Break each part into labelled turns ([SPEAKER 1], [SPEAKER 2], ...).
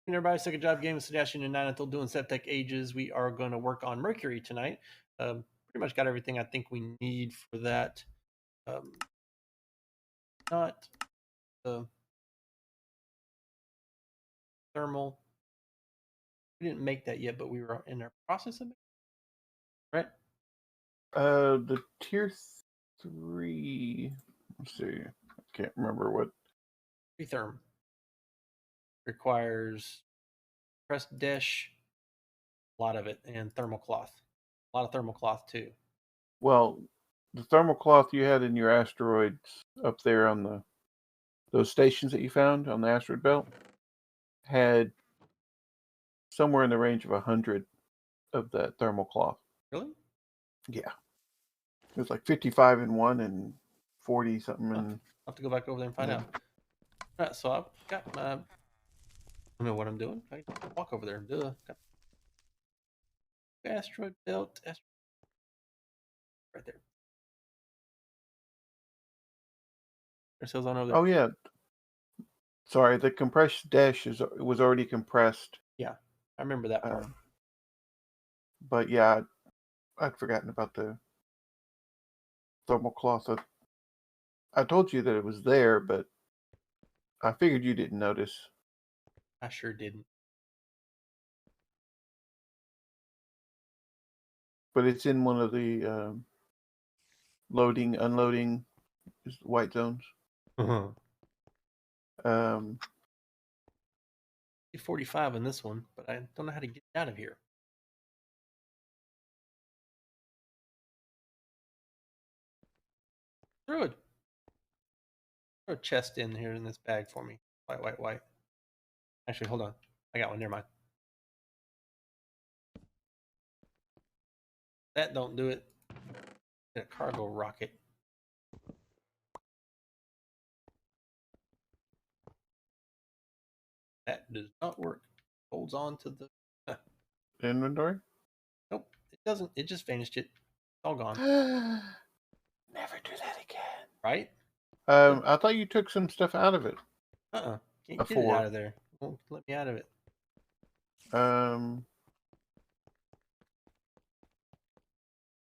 [SPEAKER 1] Everybody, second job game with Sebastian and Nine until doing SevTech ages. We are going to work on Mercury tonight. Pretty much got everything I think we need for that. Not the thermal. We didn't make that yet, but we were in our process of it, right?
[SPEAKER 2] The tier 3. Let's see. I can't remember what.
[SPEAKER 1] Therm requires pressed dish, a lot of it, and thermal cloth. A lot of thermal cloth too.
[SPEAKER 2] Well, the thermal cloth you had in your asteroids up there on those stations that you found on the asteroid belt had somewhere in the range of 100 of that thermal cloth.
[SPEAKER 1] Really?
[SPEAKER 2] Yeah. It was like 55 in one and 40 something in.
[SPEAKER 1] I'll have to go back over there and find out. All right, so I've got my. I know what I'm doing. I can walk over there. Duh. Got asteroid belt. Right there. There's hills on over there.
[SPEAKER 2] Oh yeah. Sorry, the compressed dash was already compressed.
[SPEAKER 1] Yeah, I remember that part.
[SPEAKER 2] But yeah, I'd forgotten about the thermal cloth. I told you that it was there, but I figured you didn't notice.
[SPEAKER 1] I sure didn't.
[SPEAKER 2] But it's in one of the loading, unloading white zones.
[SPEAKER 1] Uh-huh. 45 in this one, but I don't know how to get out of here. Throw a chest in here in this bag for me. White. Actually, hold on. I got one. Never mind. That don't do it. Get a cargo rocket. That does not work. Holds on to the
[SPEAKER 2] Inventory?
[SPEAKER 1] Nope, it doesn't. It just vanished. It's all gone.
[SPEAKER 2] Never do that again.
[SPEAKER 1] Right?
[SPEAKER 2] I thought you took some stuff out of it.
[SPEAKER 1] Can't get it out of there. Won't let me out of it.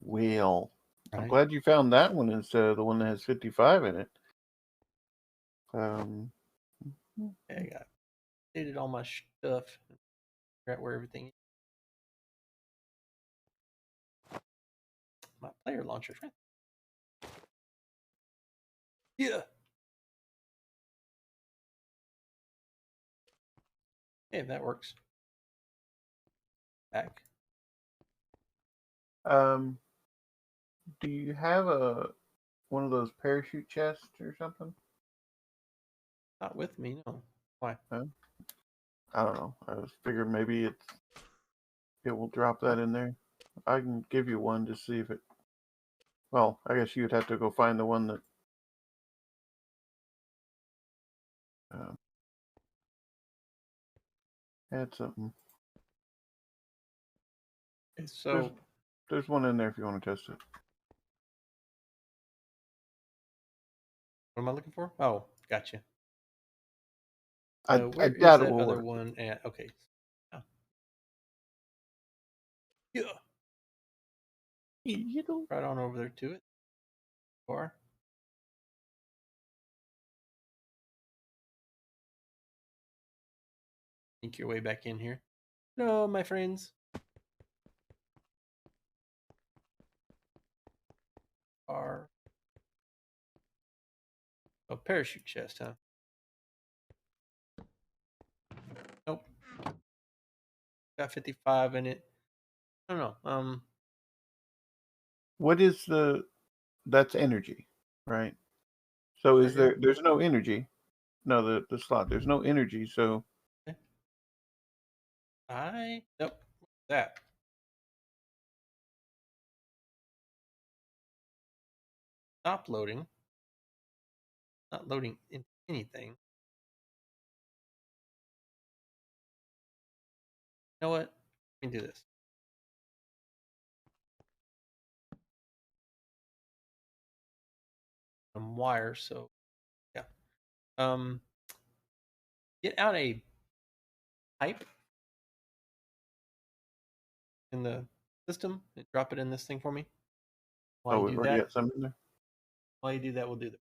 [SPEAKER 2] Well,
[SPEAKER 1] Right.
[SPEAKER 2] I'm glad you found that one instead of the one that has 55 in it.
[SPEAKER 1] Yeah, I got updated all my stuff. Figure out where everything is. My player launcher, right? Yeah. Hey, that works. Back.
[SPEAKER 2] Do you have one of those parachute chests or something?
[SPEAKER 1] Not with me, no. Why?
[SPEAKER 2] Huh? I don't know. I was figuring maybe it will drop that in there. I can give you one to see if it. Well, I guess you'd have to go find the one that. Had something.
[SPEAKER 1] Okay, so
[SPEAKER 2] there's one in there if you want to test it.
[SPEAKER 1] what am I looking for? Oh, gotcha.
[SPEAKER 2] I
[SPEAKER 1] Where is
[SPEAKER 2] doubt it
[SPEAKER 1] that
[SPEAKER 2] will
[SPEAKER 1] other
[SPEAKER 2] work.
[SPEAKER 1] one at? Okay. Oh. Yeah. Right on over there to it. Or sneak your way back in here. No, my friends. Are a parachute chest, huh? Nope. Got 55 in it. I don't know.
[SPEAKER 2] What is that's energy, right? So is there's no energy. No, the slot. There's no energy, so
[SPEAKER 1] Nope. That. Stop loading. Not loading into anything. You know what? Let me do this. Some wire, so yeah. Get out a pipe in the system and drop it in this thing for me. While
[SPEAKER 2] Oh,
[SPEAKER 1] you
[SPEAKER 2] we've
[SPEAKER 1] do
[SPEAKER 2] already
[SPEAKER 1] that,
[SPEAKER 2] got some in there.
[SPEAKER 1] we'll do that.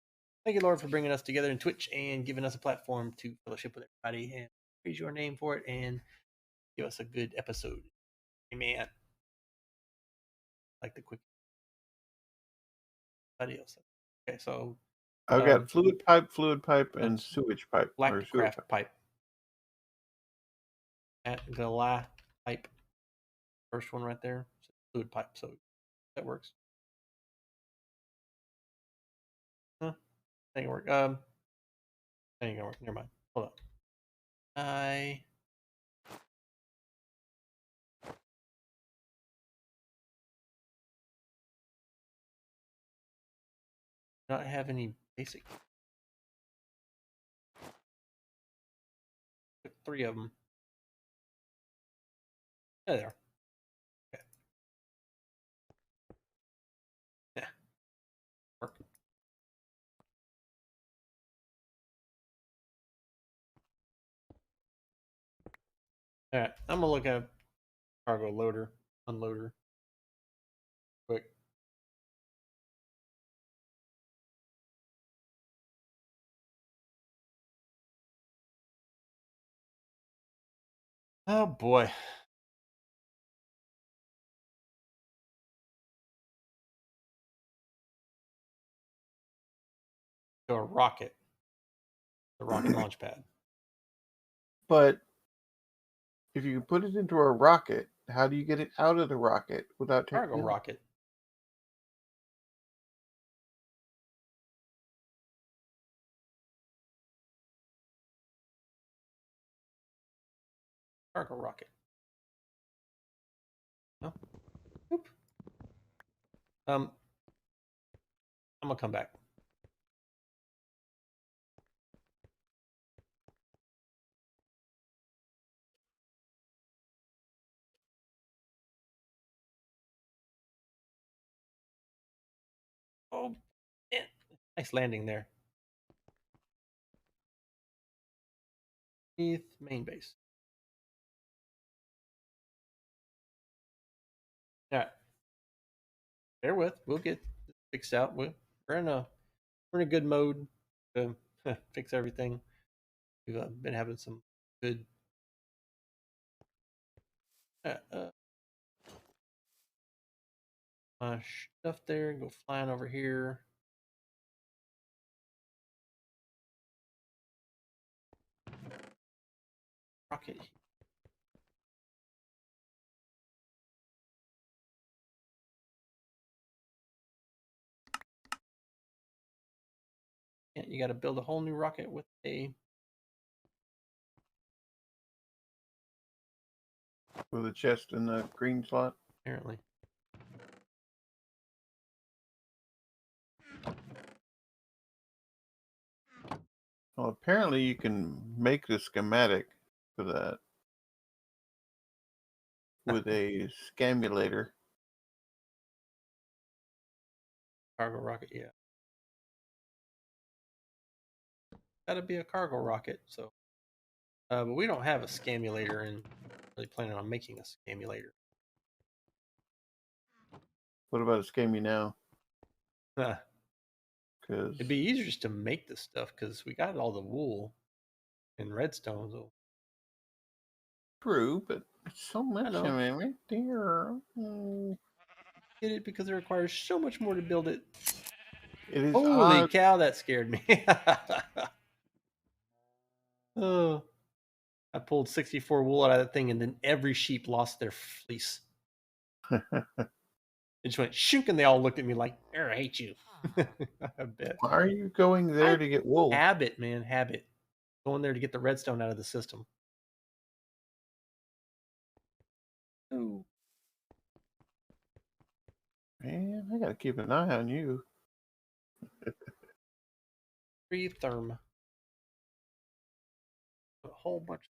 [SPEAKER 1] Thank you, Lord, for bringing us together in Twitch and giving us a platform to fellowship with everybody and praise your name for it and give us a good episode. Amen. Like the quick adios. Okay, so
[SPEAKER 2] I've got fluid pipe, and sewage pipe, or sewer
[SPEAKER 1] Galacticraft pipe. At Gala pipe. First one right there. Fluid pipe. So that works. Huh? That ain't work. That ain't gonna work. Never mind. Hold up. I not have any basic. Took 3 of them. Yeah, there. Okay. Yeah. Work. All right. I'm gonna look at cargo loader, unloader, quick. Oh boy. To a rocket. The rocket launch pad.
[SPEAKER 2] But if you put it into a rocket, how do you get it out of the rocket without
[SPEAKER 1] Cargo
[SPEAKER 2] taking it?
[SPEAKER 1] rocket. Cargo rocket. No. Oop. I'm gonna come back. Oh, man. Nice landing there. Main base. All right. Bear with. We'll get this fixed out. We're in a good mode to fix everything. We've been having some good uh, stuff there. Go flying over here. Rocket. Yeah, you got to build a whole new rocket with a
[SPEAKER 2] With a chest in the green slot.
[SPEAKER 1] apparently.
[SPEAKER 2] Well, apparently you can make the schematic for that with a scamulator.
[SPEAKER 1] Cargo rocket. Yeah, got to be a cargo rocket. So, but we don't have a scamulator, and really planning on making a scamulator.
[SPEAKER 2] What about a scammy now?
[SPEAKER 1] Huh.
[SPEAKER 2] Because
[SPEAKER 1] It'd be easier just to make this stuff because we got all the wool and redstone. So
[SPEAKER 2] true, but it's so
[SPEAKER 1] I
[SPEAKER 2] much
[SPEAKER 1] know.
[SPEAKER 2] of it right there. Oh.
[SPEAKER 1] Get it because it requires so much more to build it.
[SPEAKER 2] It is
[SPEAKER 1] Holy
[SPEAKER 2] odd.
[SPEAKER 1] cow, that scared me. Oh, I pulled 64 wool out of that thing, and then every sheep lost their fleece. It just went shunk, and they all looked at me like, I hate you. I bet.
[SPEAKER 2] Why are you going there to get wool?
[SPEAKER 1] Habit, man, habit. Going there to get the redstone out of the system. Ooh.
[SPEAKER 2] Man, I gotta keep an eye on you.
[SPEAKER 1] Free therm. A whole bunch.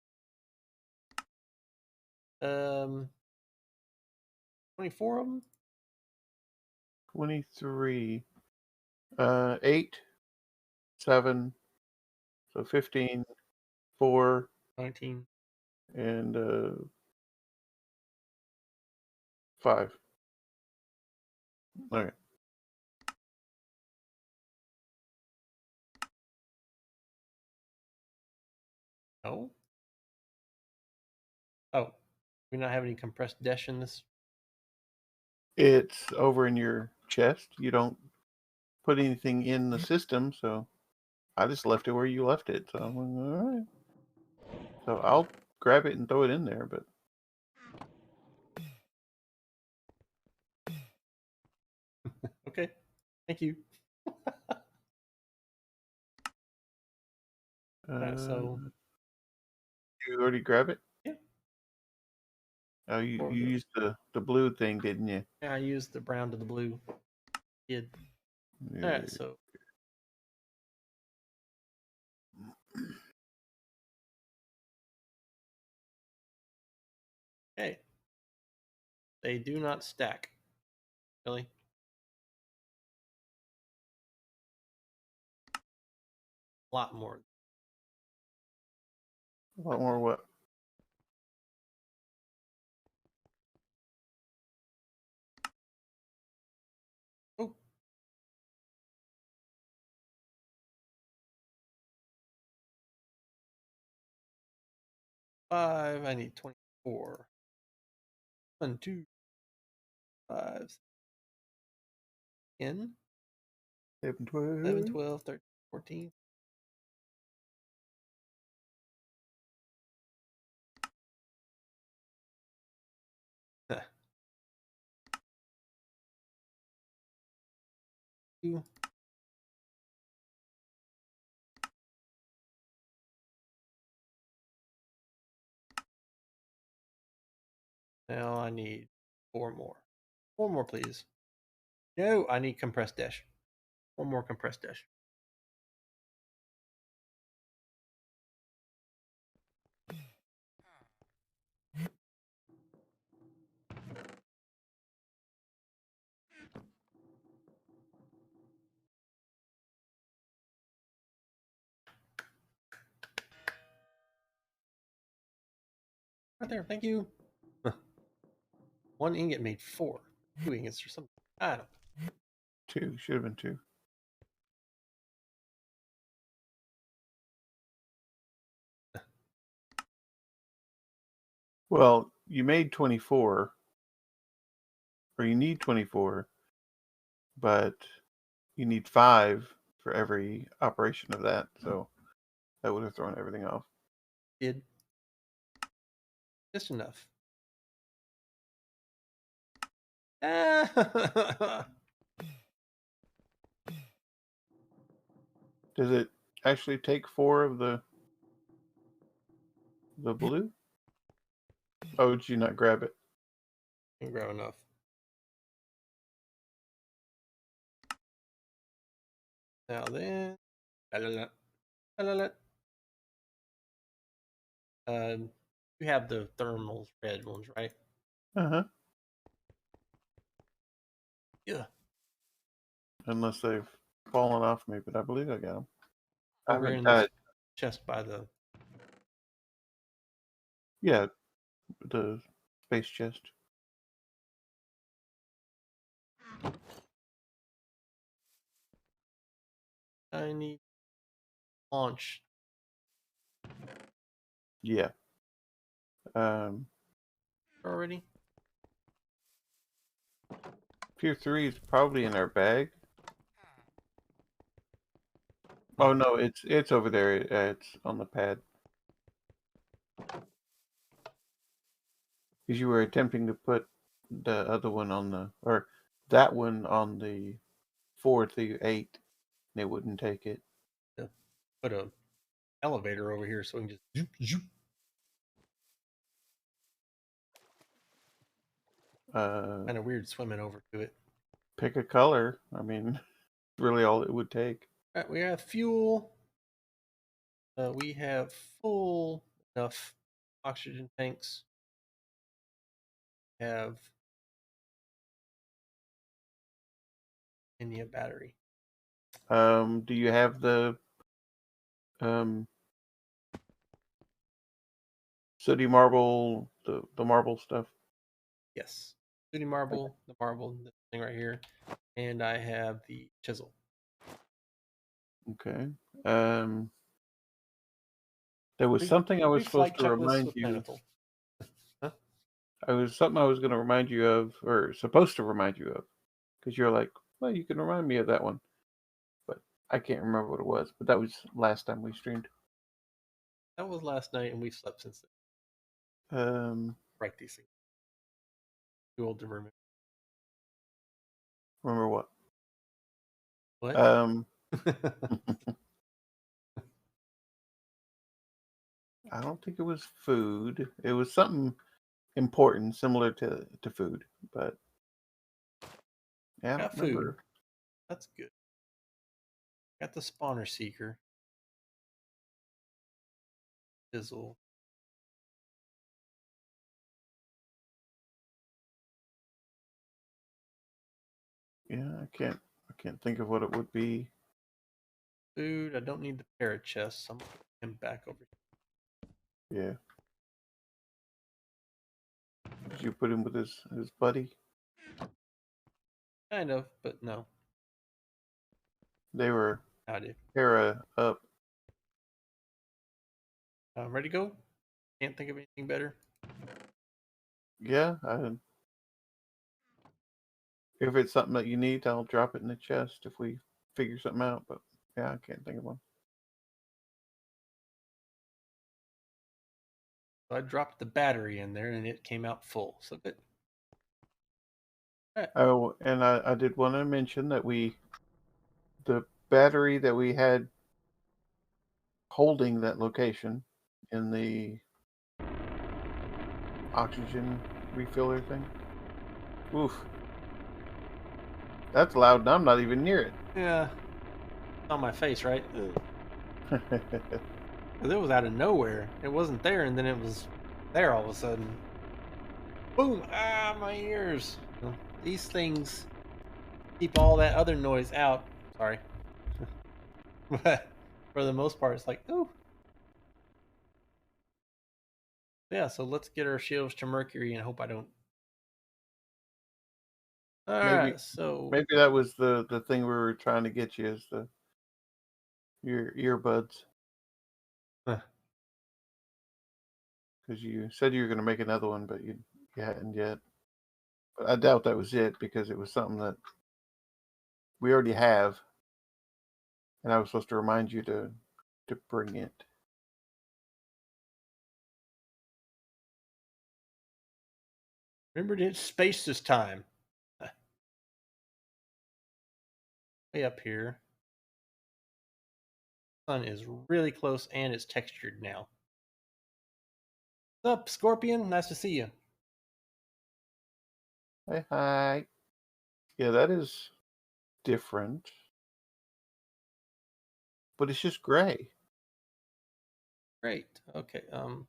[SPEAKER 1] 24 of them?
[SPEAKER 2] 23. 8, 7, so 15, 4,
[SPEAKER 1] 19.
[SPEAKER 2] and 5. Okay.
[SPEAKER 1] No. Oh, we not have any compressed dash in this.
[SPEAKER 2] It's over in your chest. You don't put anything in the system, so I just left it where you left it. So I'm like, all right. So I'll grab it and throw it in there, but
[SPEAKER 1] Okay, thank you. So
[SPEAKER 2] you already grab it?
[SPEAKER 1] yeah,
[SPEAKER 2] Oh, you
[SPEAKER 1] or
[SPEAKER 2] used the blue thing, didn't you?
[SPEAKER 1] I used the brown to the blue. Kid. All
[SPEAKER 2] Yeah.
[SPEAKER 1] right, so hey, they do not stack. Really? A lot more.
[SPEAKER 2] A lot more what?
[SPEAKER 1] Oh, 5. I need 24. 1, 2, 5, 10,
[SPEAKER 2] 11,
[SPEAKER 1] 11,
[SPEAKER 2] 12.
[SPEAKER 1] 12, 13, 14. Two. Now I need 4 more. 4 more, please. No, I need compressed dash. 1 more compressed dash. Right there, thank you. 1 ingot made 4. 2 ingots or something. I don't know.
[SPEAKER 2] 2. Should have been 2. Well, you made 24, or you need 24, but you need 5 for every operation of that. So that would have thrown everything off.
[SPEAKER 1] Did just enough. Ah!
[SPEAKER 2] Does it actually take 4 of the blue? Oh, did you not grab it?
[SPEAKER 1] Didn't grab enough. Now then, la, la, la, la, la, la. You have the thermals red ones, right?
[SPEAKER 2] Uh-huh.
[SPEAKER 1] Yeah.
[SPEAKER 2] Unless they've fallen off me, but I believe I got them. I
[SPEAKER 1] Over
[SPEAKER 2] haven't
[SPEAKER 1] in
[SPEAKER 2] died.
[SPEAKER 1] this chest by the.
[SPEAKER 2] Yeah, the space chest.
[SPEAKER 1] I need launch.
[SPEAKER 2] Yeah. Um,
[SPEAKER 1] Already?
[SPEAKER 2] Tier 3 is probably in our bag. Oh no, it's over there. It's on the pad. Because you were attempting to put the other one on the, or that one on the 4 through 8, and it wouldn't take it.
[SPEAKER 1] Yeah. Put a elevator over here so we can just zoop, zoop. Kind of weird swimming over to it.
[SPEAKER 2] Pick a color. I mean, really all it would take.
[SPEAKER 1] All right, we have fuel. We have full enough oxygen tanks. Have India battery.
[SPEAKER 2] Do you have the um, sooty marble, the marble stuff.
[SPEAKER 1] Yes. Sooty marble, the marble, this thing right here. And I have the chisel.
[SPEAKER 2] Okay. There was something I was
[SPEAKER 1] Brief flight
[SPEAKER 2] supposed to
[SPEAKER 1] checklist
[SPEAKER 2] remind
[SPEAKER 1] with
[SPEAKER 2] you.
[SPEAKER 1] Manifold. Huh?
[SPEAKER 2] I was something I was going to remind you of, or supposed to remind you of, because you're like, well, you can remind me of that one, but I can't remember what it was. But that was last time we streamed.
[SPEAKER 1] That was last night, and we've slept since then.
[SPEAKER 2] Um,
[SPEAKER 1] Write these things. Too old to remember.
[SPEAKER 2] remember what?
[SPEAKER 1] What?
[SPEAKER 2] I don't think it was food. It was something important, similar to food, but yeah, I don't
[SPEAKER 1] Got food.
[SPEAKER 2] remember.
[SPEAKER 1] That's good. Got the spawner seeker. Fizzle.
[SPEAKER 2] Yeah, I can't think of what it would be.
[SPEAKER 1] Food. I don't need the parrot chest, so I'm gonna put him back over here.
[SPEAKER 2] Yeah. Did you put him with his buddy?
[SPEAKER 1] Kind of, but no.
[SPEAKER 2] They were
[SPEAKER 1] I did.
[SPEAKER 2] para up.
[SPEAKER 1] Ready to go? Can't think of anything better.
[SPEAKER 2] Yeah, if it's something that you need, I'll drop it in the chest if we figure something out. But yeah, I can't think of one.
[SPEAKER 1] So I dropped the battery in there, and it came out full. So good. All right.
[SPEAKER 2] Oh, and I did want to mention that the battery that we had holding that location in the oxygen refiller thing. Oof. That's loud, and I'm not even near
[SPEAKER 1] Yeah. It's on my face, right?
[SPEAKER 2] it.
[SPEAKER 1] Because it was out of nowhere. It wasn't there, and then it was there all of a sudden. Boom! Ah, my ears. These things keep all that other noise out. Sorry. But for the most part, it's like, ooh. Yeah, so let's get our shields to Mercury and hope I don't. All
[SPEAKER 2] maybe
[SPEAKER 1] right, so.
[SPEAKER 2] maybe that was the thing we were trying to get you is your earbuds.
[SPEAKER 1] Huh.
[SPEAKER 2] Because you said you were going to make another one, but you hadn't yet. But I doubt that was it because it was something that we already have, and I was supposed to remind you to bring it.
[SPEAKER 1] Remember to hit space this time. Way up here. Sun is really close and it's textured now. What's up, Scorpion? Nice to see you.
[SPEAKER 2] Hey, hi. Yeah, that is different, but it's just gray.
[SPEAKER 1] Great. Okay.
[SPEAKER 2] Oh,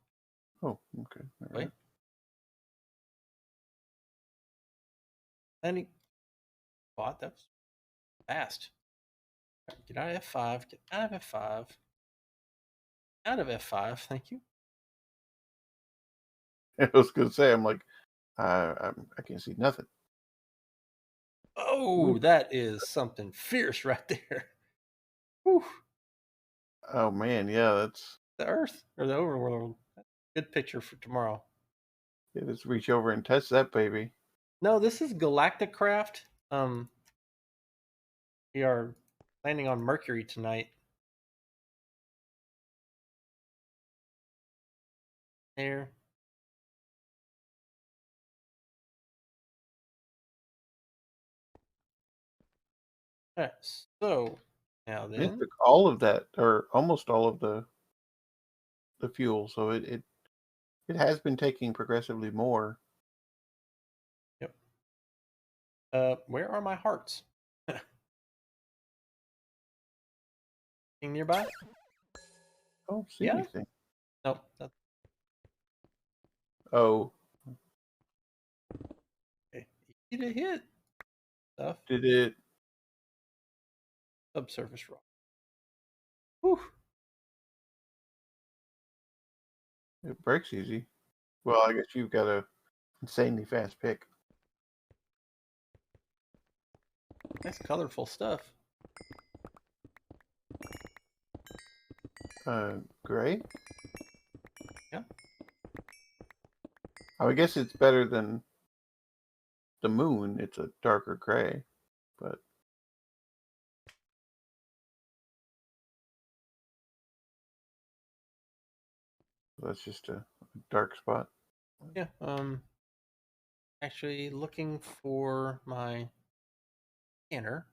[SPEAKER 2] okay. All
[SPEAKER 1] Wait.
[SPEAKER 2] right.
[SPEAKER 1] Any bot? That was fast. Get out of F5. Get out of F5. Out of F5. Thank you.
[SPEAKER 2] I was going to say, I'm like, I can't see nothing.
[SPEAKER 1] Oh,
[SPEAKER 2] Ooh.
[SPEAKER 1] that is something fierce right there. Whew.
[SPEAKER 2] Oh man, yeah, that's.
[SPEAKER 1] The Earth or the overworld. Good picture for tomorrow.
[SPEAKER 2] Yeah, let's reach over and touch that baby.
[SPEAKER 1] No, this is Galacticraft. We are landing on Mercury tonight. There. All right. So now
[SPEAKER 2] And it
[SPEAKER 1] then.
[SPEAKER 2] took all of that, or almost all of the fuel, so it has been taking progressively more.
[SPEAKER 1] Yep. Where are my hearts? Anything nearby?
[SPEAKER 2] I don't see
[SPEAKER 1] Yeah.
[SPEAKER 2] anything.
[SPEAKER 1] Nope. That's
[SPEAKER 2] Oh,
[SPEAKER 1] okay. Easy to hit stuff.
[SPEAKER 2] did it?
[SPEAKER 1] Subsurface rock. Whew.
[SPEAKER 2] It breaks easy. Well, I guess you've got a insanely fast pick.
[SPEAKER 1] Nice colorful stuff.
[SPEAKER 2] Gray?
[SPEAKER 1] Yeah.
[SPEAKER 2] I guess it's better than the moon. It's a darker gray, but that's just a dark spot.
[SPEAKER 1] Yeah. Actually looking for my scanner.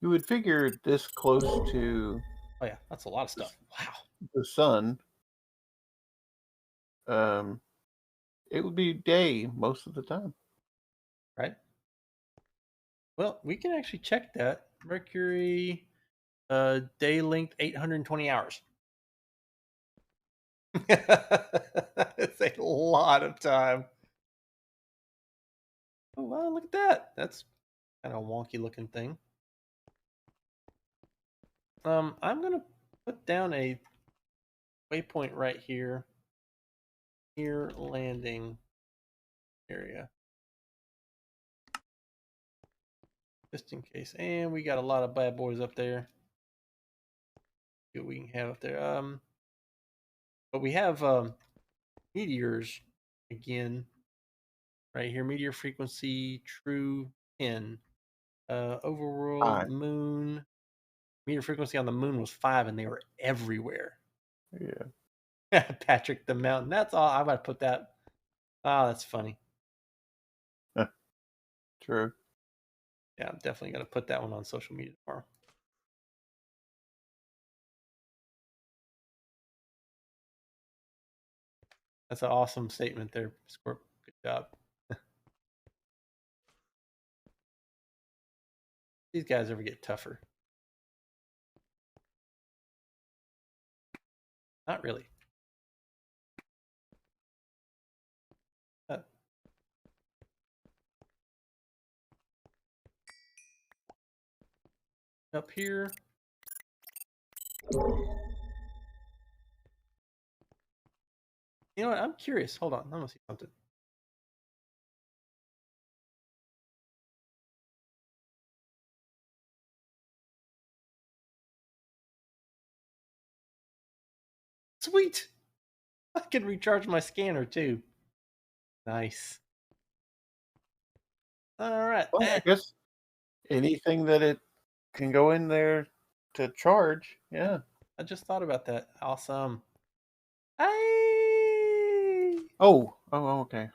[SPEAKER 2] You would figure this close to
[SPEAKER 1] Oh yeah, that's a lot of stuff. Wow.
[SPEAKER 2] the sun, um, it would be day most of the time.
[SPEAKER 1] Right. Well, we can actually check that. Mercury, day length 820 hours. It's a lot of time. Oh wow, look at that. That's kind of a wonky looking thing. I'm gonna put down a waypoint right here. Here landing area. Just in case. And we got a lot of bad boys up there. See what we can have up there. But we have meteors again right here. Meteor frequency true 10. Overworld
[SPEAKER 2] 5.
[SPEAKER 1] moon. Meteor frequency on the moon was 5, and they were everywhere.
[SPEAKER 2] Yeah.
[SPEAKER 1] Patrick the Mountain. That's all. I'm gonna put that. Oh, that's funny.
[SPEAKER 2] True.
[SPEAKER 1] Yeah, I'm definitely gonna put that one on social media tomorrow. That's an awesome statement there, Scorp. Good job. These guys ever get tougher? Not really. Uh, Up here. You know what? I'm curious. Hold on. I'm gonna see something. Sweet. I can recharge my scanner too. Nice. All right.
[SPEAKER 2] Well, I guess anything that it can go in there to charge, yeah.
[SPEAKER 1] I just thought about that. Awesome. Hey.
[SPEAKER 2] Oh, okay.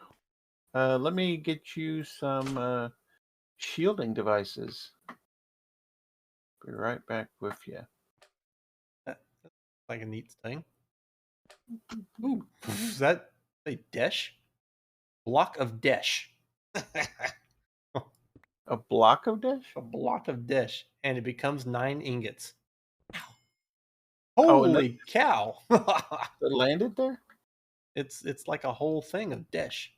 [SPEAKER 2] Let me get you some shielding devices. Be right back with you.
[SPEAKER 1] That's like a neat thing. Ooh, is that a dash? Block of dash.
[SPEAKER 2] A block of dish?
[SPEAKER 1] A block of dash, and it becomes 9 ingots.
[SPEAKER 2] Oh, and
[SPEAKER 1] Holy cow!
[SPEAKER 2] that landed there?
[SPEAKER 1] It's like a whole thing of dash.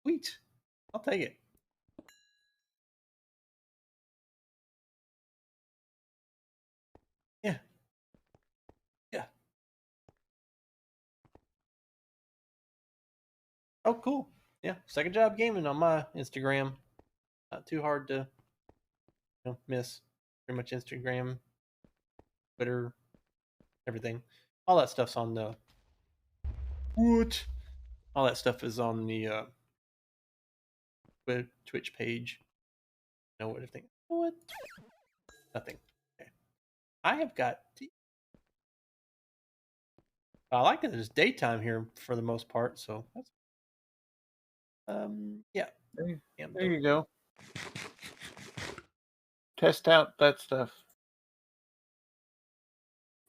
[SPEAKER 1] Sweet. I'll take it. Yeah. Yeah. Oh, cool. Yeah. Second job gaming on my Instagram. Not too hard to miss. Pretty much Instagram, Twitter, everything. All that stuff's on the what? All that stuff is on the Twitch page. You know what everything? What? Nothing. Okay. I have got. I like that it's daytime here for the most part, so that's yeah.
[SPEAKER 2] There you go. Test out that stuff.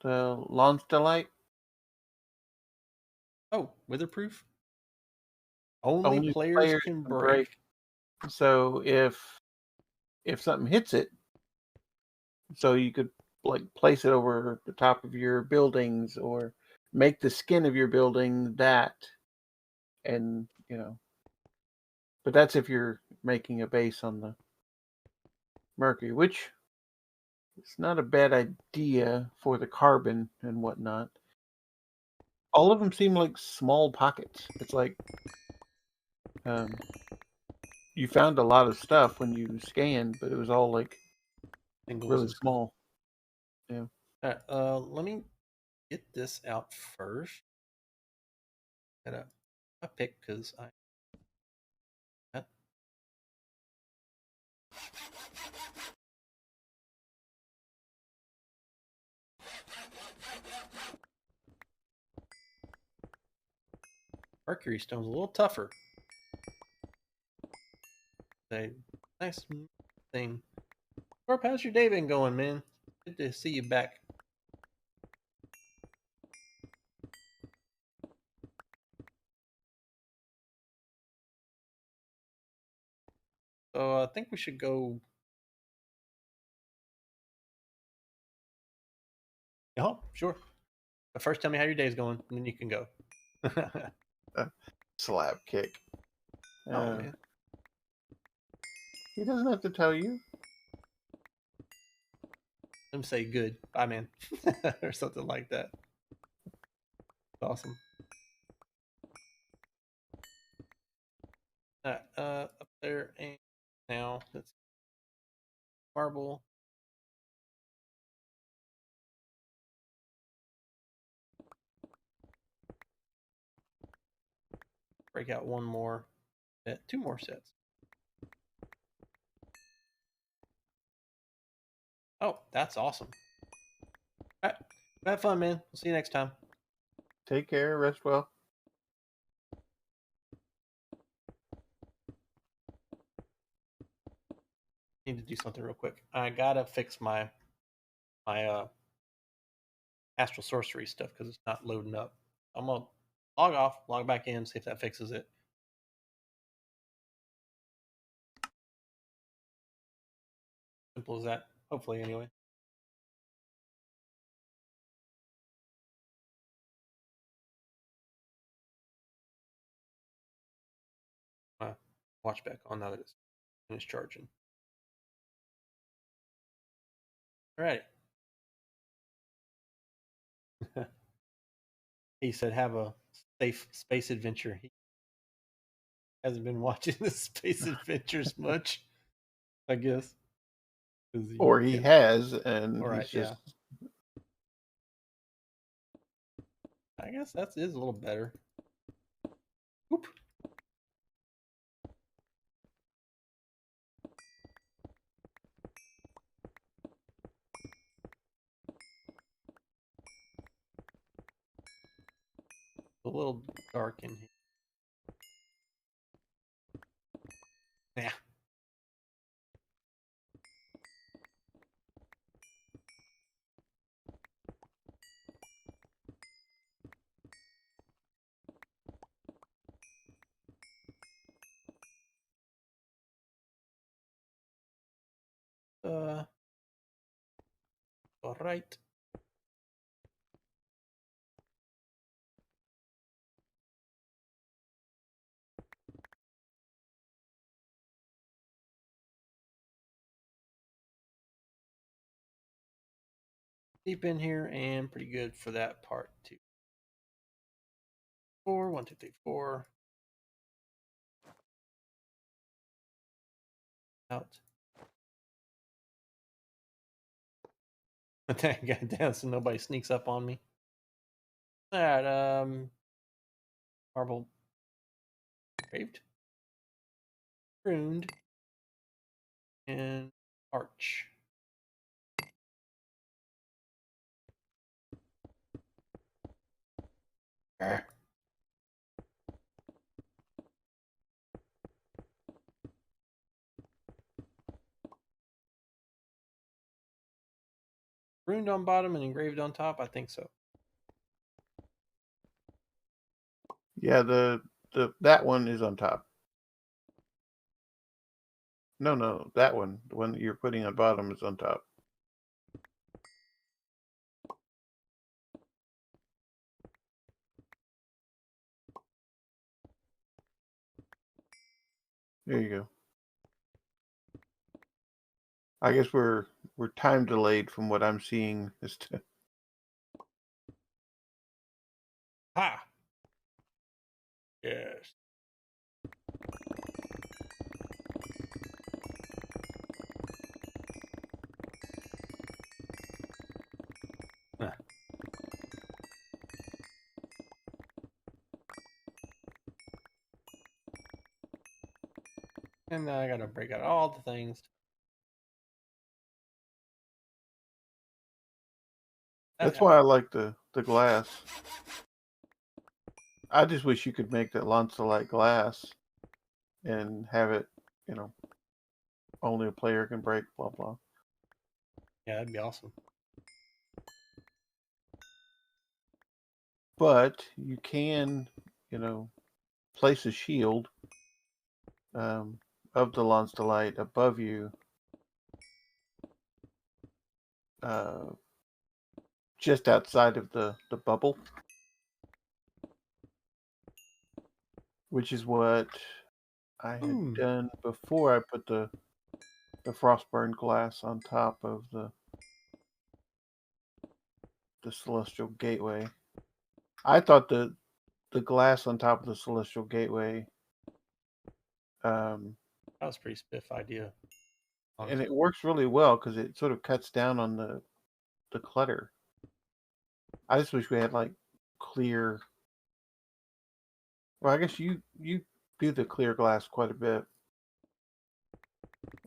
[SPEAKER 2] The Launch Delight.
[SPEAKER 1] Oh, witherproof. Only
[SPEAKER 2] Only
[SPEAKER 1] players
[SPEAKER 2] players
[SPEAKER 1] can
[SPEAKER 2] can
[SPEAKER 1] break.
[SPEAKER 2] break. So if something hits it, so you could like place it over the top of your buildings or make the skin of your building that, and but that's if you're making a base on the Mercury, which It's not a bad idea for the carbon and whatnot. All of them seem like small pockets. It's like um, you found a lot of stuff when you scanned, but it was all like
[SPEAKER 1] Singles
[SPEAKER 2] really
[SPEAKER 1] and stuff.
[SPEAKER 2] small. Yeah.
[SPEAKER 1] All right, let me get this out first. Got a pick because I. Mercury stone's a little tougher. A nice thing. Or how's your day been going, man? Good to see you back. So I think we should go. Oh, sure. But first, tell me how your day's going, and then you can go.
[SPEAKER 2] Slap kick.
[SPEAKER 1] Oh man,
[SPEAKER 2] He doesn't have to tell you.
[SPEAKER 1] let me say good. Bye, man, or something like that. Awesome. Up there and now let's marble. Break out one more set, two more sets. Oh, that's awesome. All right, have fun, man. We'll see you next time.
[SPEAKER 2] Take care. Rest well.
[SPEAKER 1] Need to do something real quick. I gotta fix my astral sorcery stuff because it's not loading up. I'm gonna log off, log back in, see if that fixes it. Simple as that. Hopefully, anyway. My watch back on now that it's finished charging. All right. He said, "Have a safe space adventure." He hasn't been watching the space adventures much, I guess.
[SPEAKER 2] Or he has, and
[SPEAKER 1] All right,
[SPEAKER 2] he's
[SPEAKER 1] yeah.
[SPEAKER 2] just
[SPEAKER 1] I guess that is a little better. Oop. A little dark in here. Yeah. All right. Deep in here and pretty good for that part too. 4, 1, 2, 3, 4. Out. That guy down so nobody sneaks up on me. All right, marble paved, pruned, and arch. Arr. Pruned on bottom and engraved on top. I think so.
[SPEAKER 2] yeah. The that one is on top. No, that one, the one that you're putting on bottom, is on top. There you go. I guess we're we're time delayed from what I'm seeing as to
[SPEAKER 1] Ha! Yes. Huh. And now I gotta break out all the things. That
[SPEAKER 2] That's
[SPEAKER 1] helped.
[SPEAKER 2] why I like the glass. I just wish you could make that Lancelot glass and have it, you know, only a player can break, blah blah.
[SPEAKER 1] Yeah, that'd be awesome.
[SPEAKER 2] But you can, you know, place a shield um, of the Lancelot above you, uh, just outside of the bubble, which is what I had
[SPEAKER 1] Ooh.
[SPEAKER 2] done before I put the frostburn glass on top of the celestial gateway. I thought the glass on top of the celestial gateway, um,
[SPEAKER 1] That was a pretty spiff idea,
[SPEAKER 2] and
[SPEAKER 1] honestly.
[SPEAKER 2] it works really well because it sort of cuts down on the clutter. I just wish we had like clear. Well, I guess you do the clear glass quite a bit,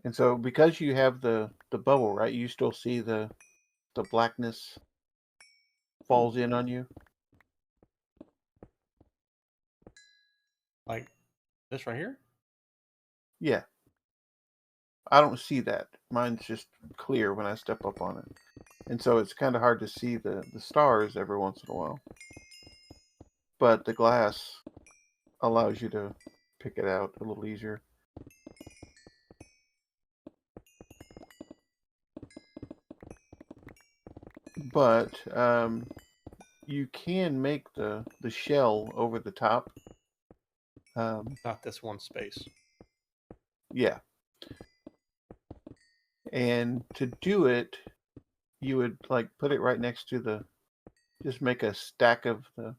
[SPEAKER 2] and so because you have the bubble, right, you still see the blackness
[SPEAKER 1] Ooh.
[SPEAKER 2] falls in on you.
[SPEAKER 1] Like this right here?
[SPEAKER 2] Yeah, I don't see that. Mine's just clear when I step up on it, and so it's kind of hard to see the stars every once in a while. But the glass allows you to pick it out a little easier. But you can make the shell over the top.
[SPEAKER 1] Not this one space.
[SPEAKER 2] Yeah, and to do it, you would like put it right next to the. Just make a stack of the.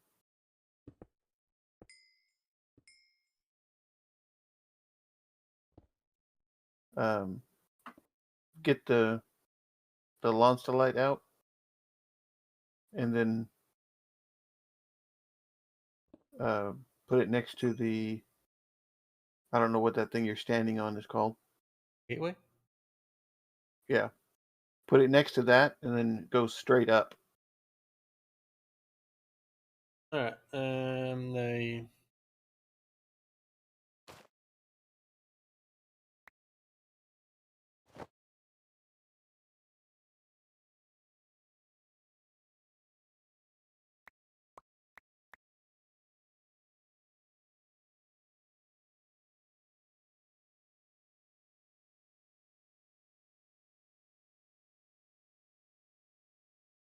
[SPEAKER 2] Um, get the Lonsta out, and then uh, put it next to the. I don't know what that thing you're standing on is called.
[SPEAKER 1] Gateway?
[SPEAKER 2] Yeah, put it next to that, and then go straight up.
[SPEAKER 1] Alright. The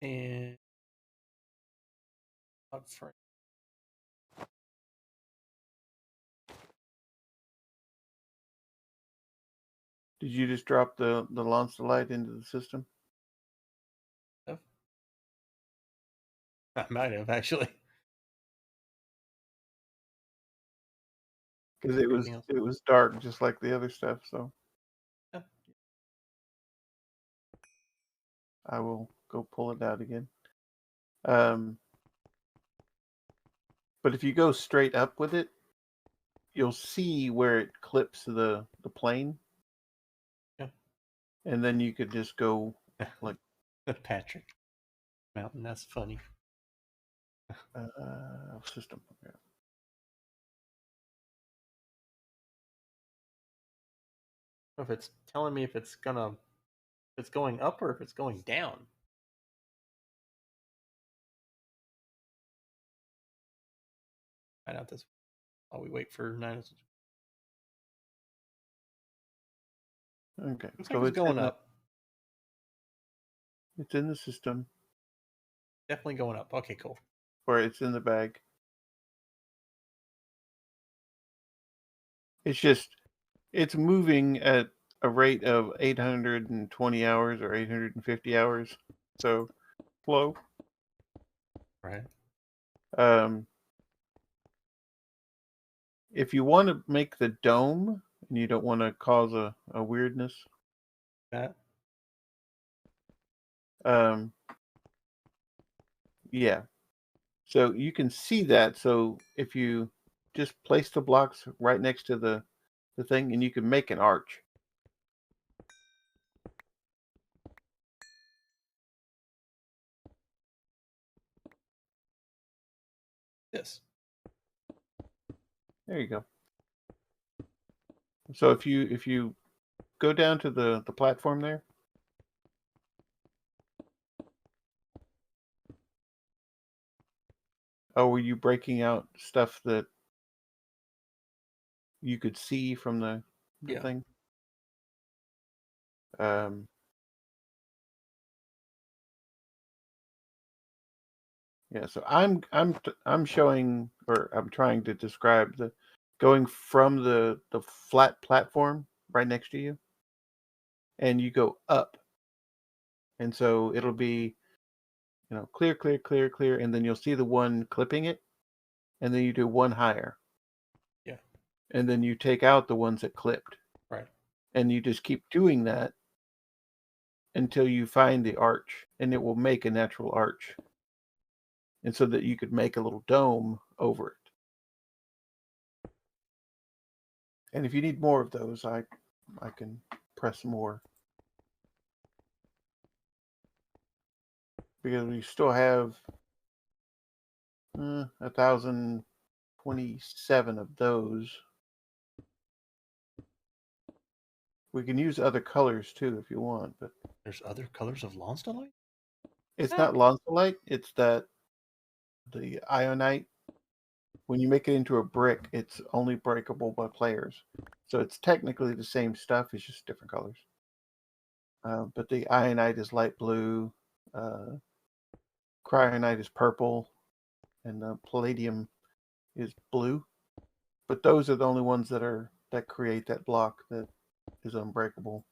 [SPEAKER 1] and up front.
[SPEAKER 2] Did you just drop the Lonsta into the system?
[SPEAKER 1] Stuff. I might have actually.
[SPEAKER 2] Because
[SPEAKER 1] Anything else?
[SPEAKER 2] it was dark just like the other stuff. So
[SPEAKER 1] Yeah.
[SPEAKER 2] I will go pull it out again. Um, but if you go straight up with it, you'll see where it clips the plane,
[SPEAKER 1] Yeah.
[SPEAKER 2] and then you could just go like
[SPEAKER 1] Patrick Mountain. That's funny.
[SPEAKER 2] system. Yeah.
[SPEAKER 1] If it's telling me if it's going up or if it's going down. Find out this while we wait for 9.
[SPEAKER 2] Okay,
[SPEAKER 1] Looks like
[SPEAKER 2] so
[SPEAKER 1] it's going up.
[SPEAKER 2] it's in the system,
[SPEAKER 1] Definitely going up. Okay, cool.
[SPEAKER 2] or it's in the bag. It's just it's moving at a rate of 820 hours or 850 hours. So slow.
[SPEAKER 1] Right.
[SPEAKER 2] Um, if you want to make the dome and you don't want to cause a weirdness,
[SPEAKER 1] That.
[SPEAKER 2] um, yeah. So you can see that. So if you just place the blocks right next to the thing, and you can make an arch.
[SPEAKER 1] Yes.
[SPEAKER 2] There you go. So if you go down to the platform there. Oh, were you breaking out stuff that you could see from the
[SPEAKER 1] Yeah.
[SPEAKER 2] thing? Um, yeah. So I'm showing, or I'm trying to describe the going from the flat platform right next to you, and you go up, and so it'll be clear, clear, clear, clear, and then you'll see the one clipping it, and then you do one higher,
[SPEAKER 1] Yeah.
[SPEAKER 2] and then you take out the ones that clipped,
[SPEAKER 1] Right.
[SPEAKER 2] and you just keep doing that until you find the arch, and it will make a natural arch. And so that you could make a little dome over it. And if you need more of those, I can press more because we still have 1,027 of those. We can use other colors too if you want, but
[SPEAKER 1] There's other colors of Lonsdaleite?
[SPEAKER 2] it's not
[SPEAKER 1] Heck.
[SPEAKER 2] Lonsolite. It's that the Ionite. When you make it into a brick, it's only breakable by players. So it's technically the same stuff. It's just different colors. But the Ionite is light blue. Uh, Cryonite is purple, and the Palladium is blue. But those are the only ones that create that block that is unbreakable.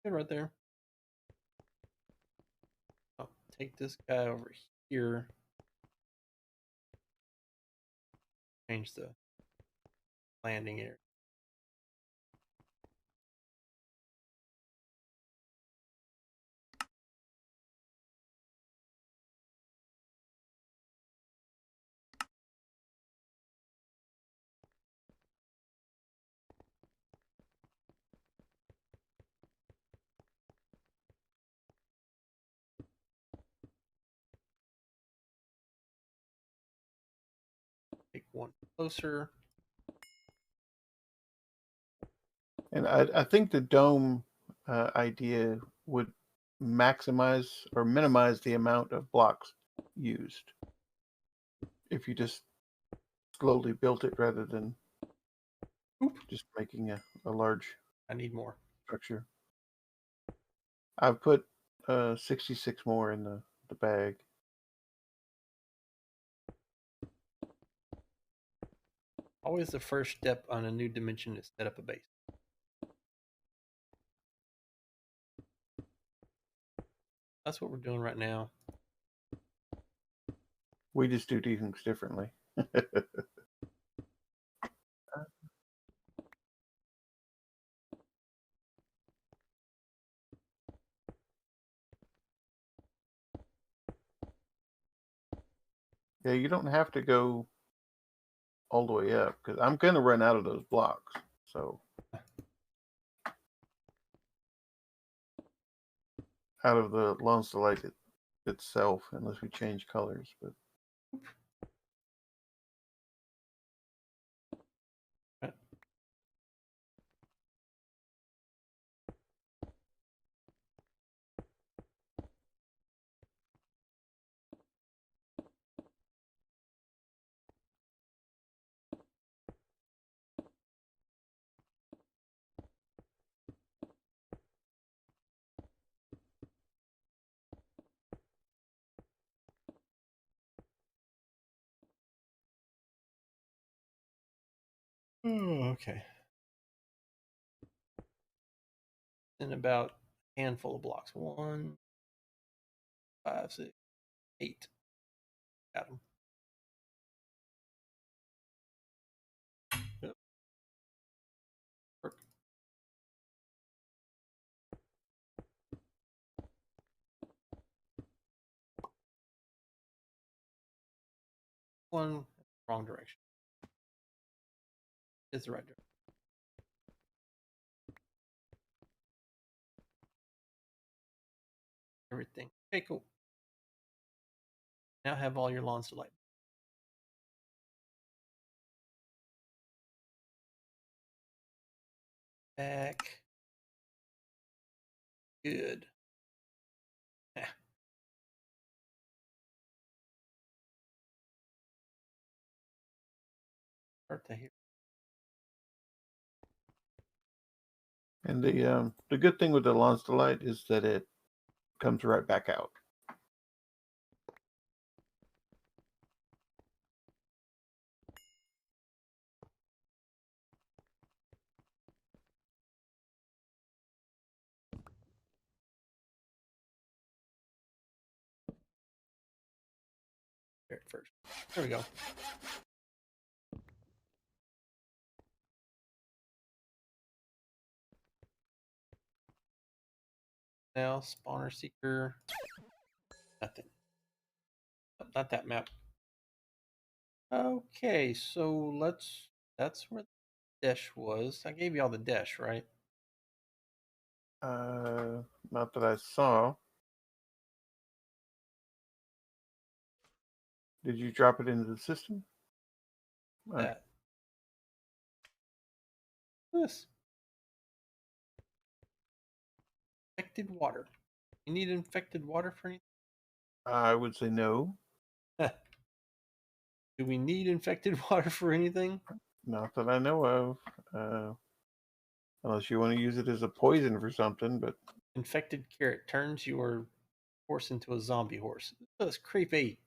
[SPEAKER 1] Good right there. I'll take this guy over here. Change the landing area. Take one closer.
[SPEAKER 2] And I think the dome idea would maximize or minimize the amount of blocks used if you just slowly built it rather than
[SPEAKER 1] Oop.
[SPEAKER 2] just making a large
[SPEAKER 1] I need more.
[SPEAKER 2] structure. I've put 66 more in the bag.
[SPEAKER 1] Always the first step on a new dimension is set up a base. That's what we're doing right now.
[SPEAKER 2] We just do things differently. Yeah, you don't have to go all the way up because I'm going to run out of those blocks. So out of the Lone Select itself, unless we change colors. But
[SPEAKER 1] Oh, okay. And about a handful of blocks. 1, 5, 6, 8. Got them. Yep. Perfect. One, wrong direction. It's the right direction. Everything. Okay, cool. Now have all your lawns to light. Back. Good. Start to hear.
[SPEAKER 2] And the good thing with the Lance Delight is that it comes right back out.
[SPEAKER 1] There first. There we go. Now spawner seeker. Nothing. Oh, not that map. Okay, so let's. That's where the dash was. I gave you all the dash, right?
[SPEAKER 2] Not that I saw. Did you drop it into the system?
[SPEAKER 1] That. This. Infected water. You need infected water for anything?
[SPEAKER 2] I would say no.
[SPEAKER 1] Do we need infected water for anything?
[SPEAKER 2] Not that I know of. Unless you want to use it as a poison for something, but
[SPEAKER 1] Infected carrot turns your horse into a zombie horse. That's creepy.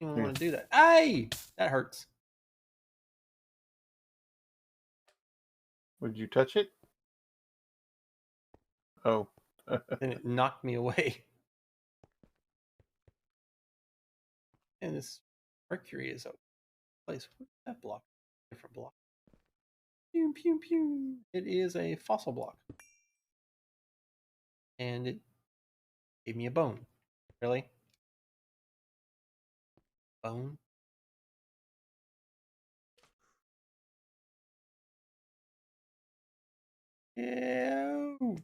[SPEAKER 1] You don't
[SPEAKER 2] yeah.
[SPEAKER 1] want to do that. Hey! That hurts.
[SPEAKER 2] Would you touch it? Oh.
[SPEAKER 1] Then it knocked me away. And this Mercury is a place. What's that block? Different block. Pew, pew, pew. It is a fossil block. And it gave me a bone. Really? Bone? Ew.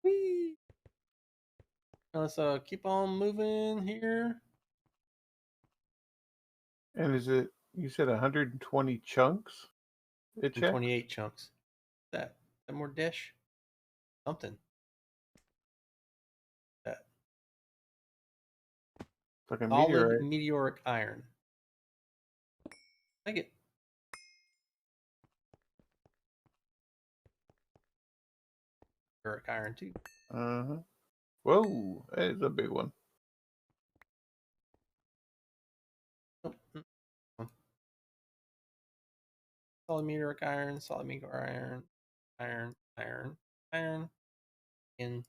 [SPEAKER 1] Whee! Let's keep on moving here.
[SPEAKER 2] And is it, you said 120 chunks? It
[SPEAKER 1] And
[SPEAKER 2] checked?
[SPEAKER 1] 28 chunks. That more dish? Something. That
[SPEAKER 2] It's like a
[SPEAKER 1] solid
[SPEAKER 2] meteorite.
[SPEAKER 1] meteoric iron. Take it. Meteoric iron too.
[SPEAKER 2] Uh-huh. Whoa, that is a big one.
[SPEAKER 1] Oh, solid meteoric iron, solid meteoric iron, iron, and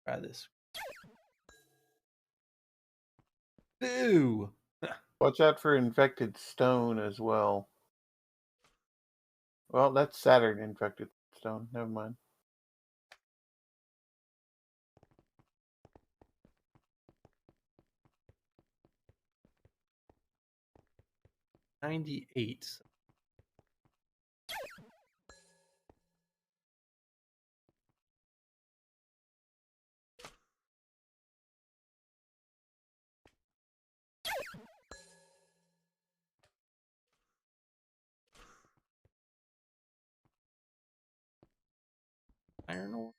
[SPEAKER 1] try this. Boo!
[SPEAKER 2] Watch out for infected stone as well. Well, that's Saturn infected stone. Never mind.
[SPEAKER 1] 98. Iron ore.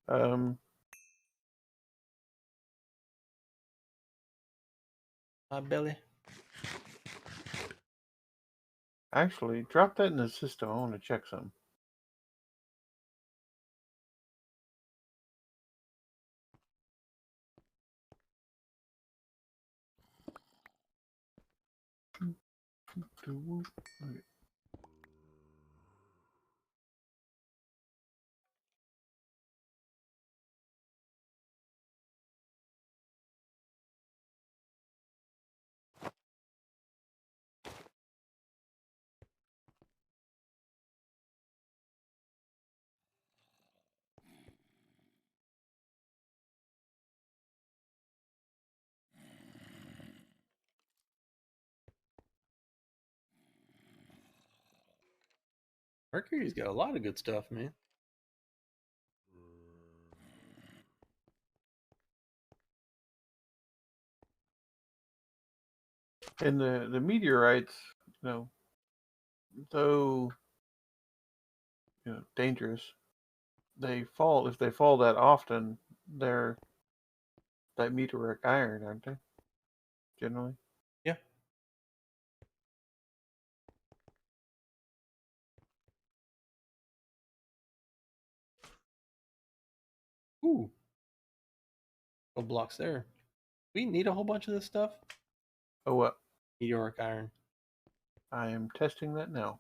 [SPEAKER 2] Um,
[SPEAKER 1] My belly.
[SPEAKER 2] Actually, drop that in the system. I want to check some. Okay.
[SPEAKER 1] Mercury's got a lot of good stuff, man.
[SPEAKER 2] And the meteorites, you know, though dangerous, they fall. If they fall that often, they're that meteoric iron, aren't they? Generally.
[SPEAKER 1] Yeah. Ooh. Couple blocks there. We need a whole bunch of this stuff.
[SPEAKER 2] Oh, what?
[SPEAKER 1] Meteoric iron.
[SPEAKER 2] I am testing that now.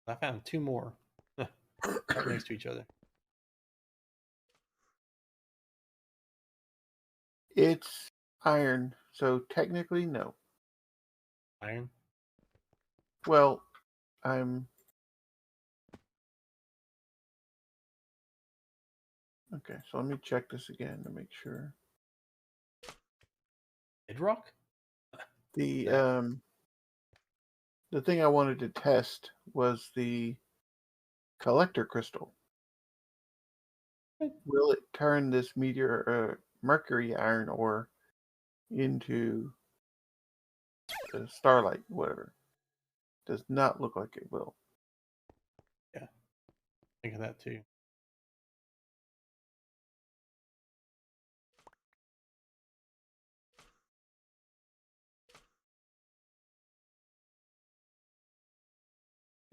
[SPEAKER 1] I found 2 more. Right next to each other.
[SPEAKER 2] It's iron, so technically no.
[SPEAKER 1] Iron.
[SPEAKER 2] Well, I'm okay. So let me check this again to make sure.
[SPEAKER 1] Bedrock?
[SPEAKER 2] The
[SPEAKER 1] There.
[SPEAKER 2] the thing I wanted to test was the collector crystal. Will it turn this mercury iron ore into the starlight? Whatever. Does not look like it will.
[SPEAKER 1] Yeah. Think of that too.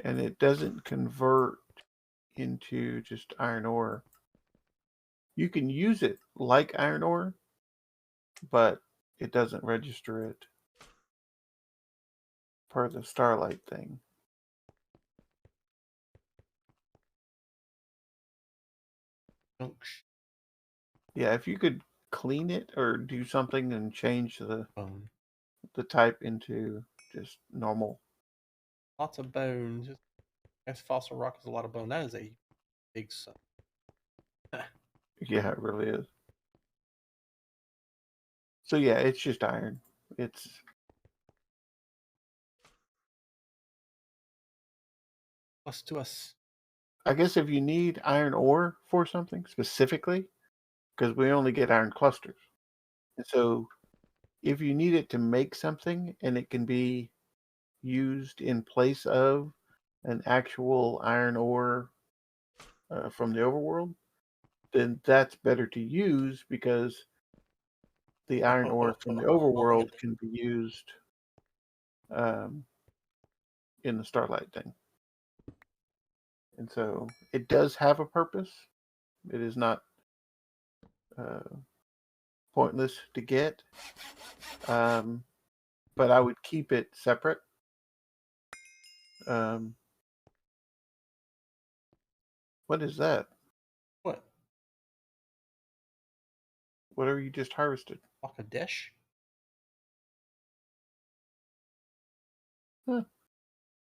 [SPEAKER 2] And it doesn't convert into just iron ore. You can use it like iron ore, but it doesn't register it per the starlight thing. Yeah, if you could clean it or do something and change the type into just normal.
[SPEAKER 1] Lots of bones. That's fossil rock is a lot of bone. That is a big son.
[SPEAKER 2] Yeah, it really is. So yeah, it's just iron. It's
[SPEAKER 1] Plus to us.
[SPEAKER 2] I guess if you need iron ore for something specifically, because we only get iron clusters. And so if you need it to make something and it can be used in place of an actual iron ore from the overworld, then that's better to use because the iron ore from the overworld can be used um, in the starlight thing. And so it does have a purpose. It is not uh, pointless to get, um, but I would keep it separate. Um, what is that?
[SPEAKER 1] What?
[SPEAKER 2] Whatever you just harvested.
[SPEAKER 1] Bakadesh?
[SPEAKER 2] Huh,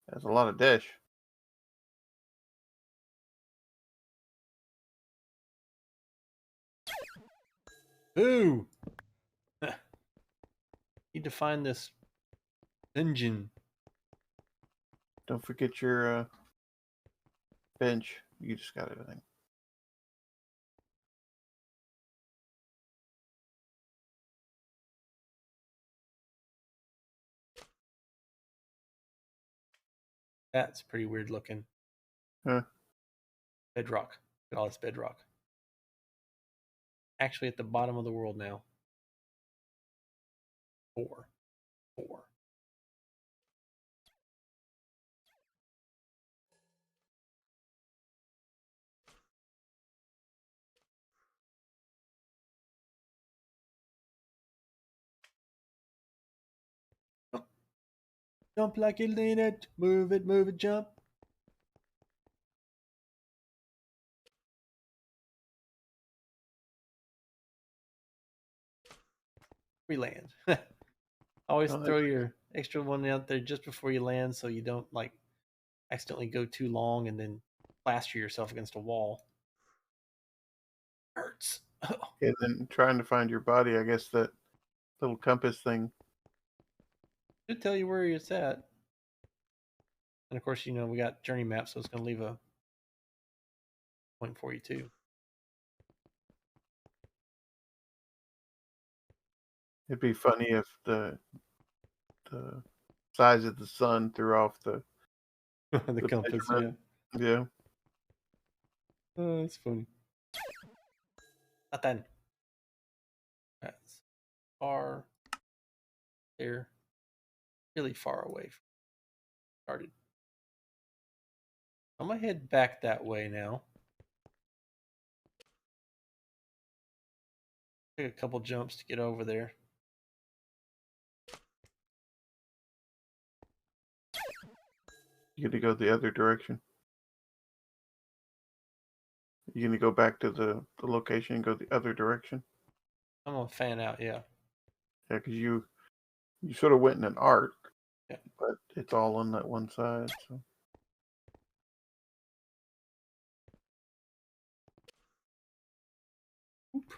[SPEAKER 2] that's a lot of dish.
[SPEAKER 1] Ooh! Need to find this engine.
[SPEAKER 2] Don't forget your bench. You just got everything.
[SPEAKER 1] That's pretty weird looking.
[SPEAKER 2] Huh.
[SPEAKER 1] Bedrock. Look at all this bedrock. Actually at the bottom of the world now. 4. 4. Jump like you need it. Move it, jump. We land. Always
[SPEAKER 2] Oh,
[SPEAKER 1] throw your extra one out there just before you land so you don't like accidentally go too long and then plaster yourself against a wall. Hurts.
[SPEAKER 2] and then trying to find your body, I guess that little compass thing.
[SPEAKER 1] Should tell you where it's at. And of course, we got journey maps, so it's going to leave a point for you too.
[SPEAKER 2] It'd be funny if the size of the sun threw off the
[SPEAKER 1] The compass,
[SPEAKER 2] measurement. Yeah.
[SPEAKER 1] Oh, that's funny. Not then. That's far there. Really far away from started. I'm going to head back that way now. Take a couple jumps to get over there.
[SPEAKER 2] You got to go the other direction. You're going to go back to the location and go the other direction.
[SPEAKER 1] I'm going to fan out, yeah.
[SPEAKER 2] Yeah, because you sort of went in an arc,
[SPEAKER 1] Yeah.
[SPEAKER 2] but it's all on that one side. So.
[SPEAKER 1] Oop.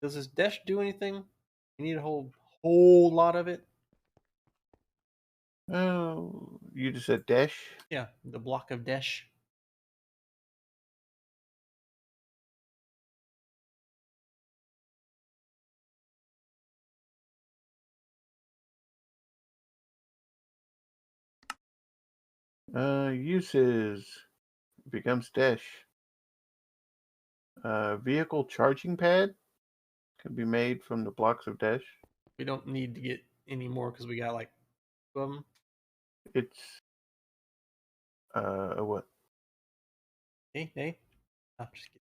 [SPEAKER 1] Does this dash do anything? You need a whole lot of it?
[SPEAKER 2] Oh, you just said dash?
[SPEAKER 1] Yeah, the block of dash.
[SPEAKER 2] Uses becomes dash. Vehicle charging pad can be made from the blocks of dash.
[SPEAKER 1] We don't need to get any more because we got like 2 of them.
[SPEAKER 2] It's what?
[SPEAKER 1] Hey. I'm just kidding.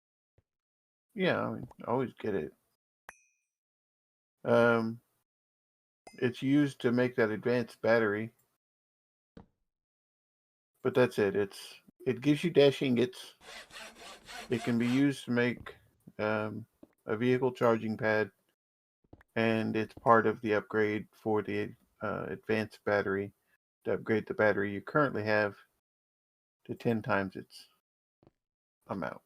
[SPEAKER 2] Yeah, I mean, always get it. It's used to make that advanced battery, but that's it. It gives you dash ingots. It can be used to make a vehicle charging pad, and it's part of the upgrade for the advanced battery to upgrade the battery you currently have to 10 times its amount.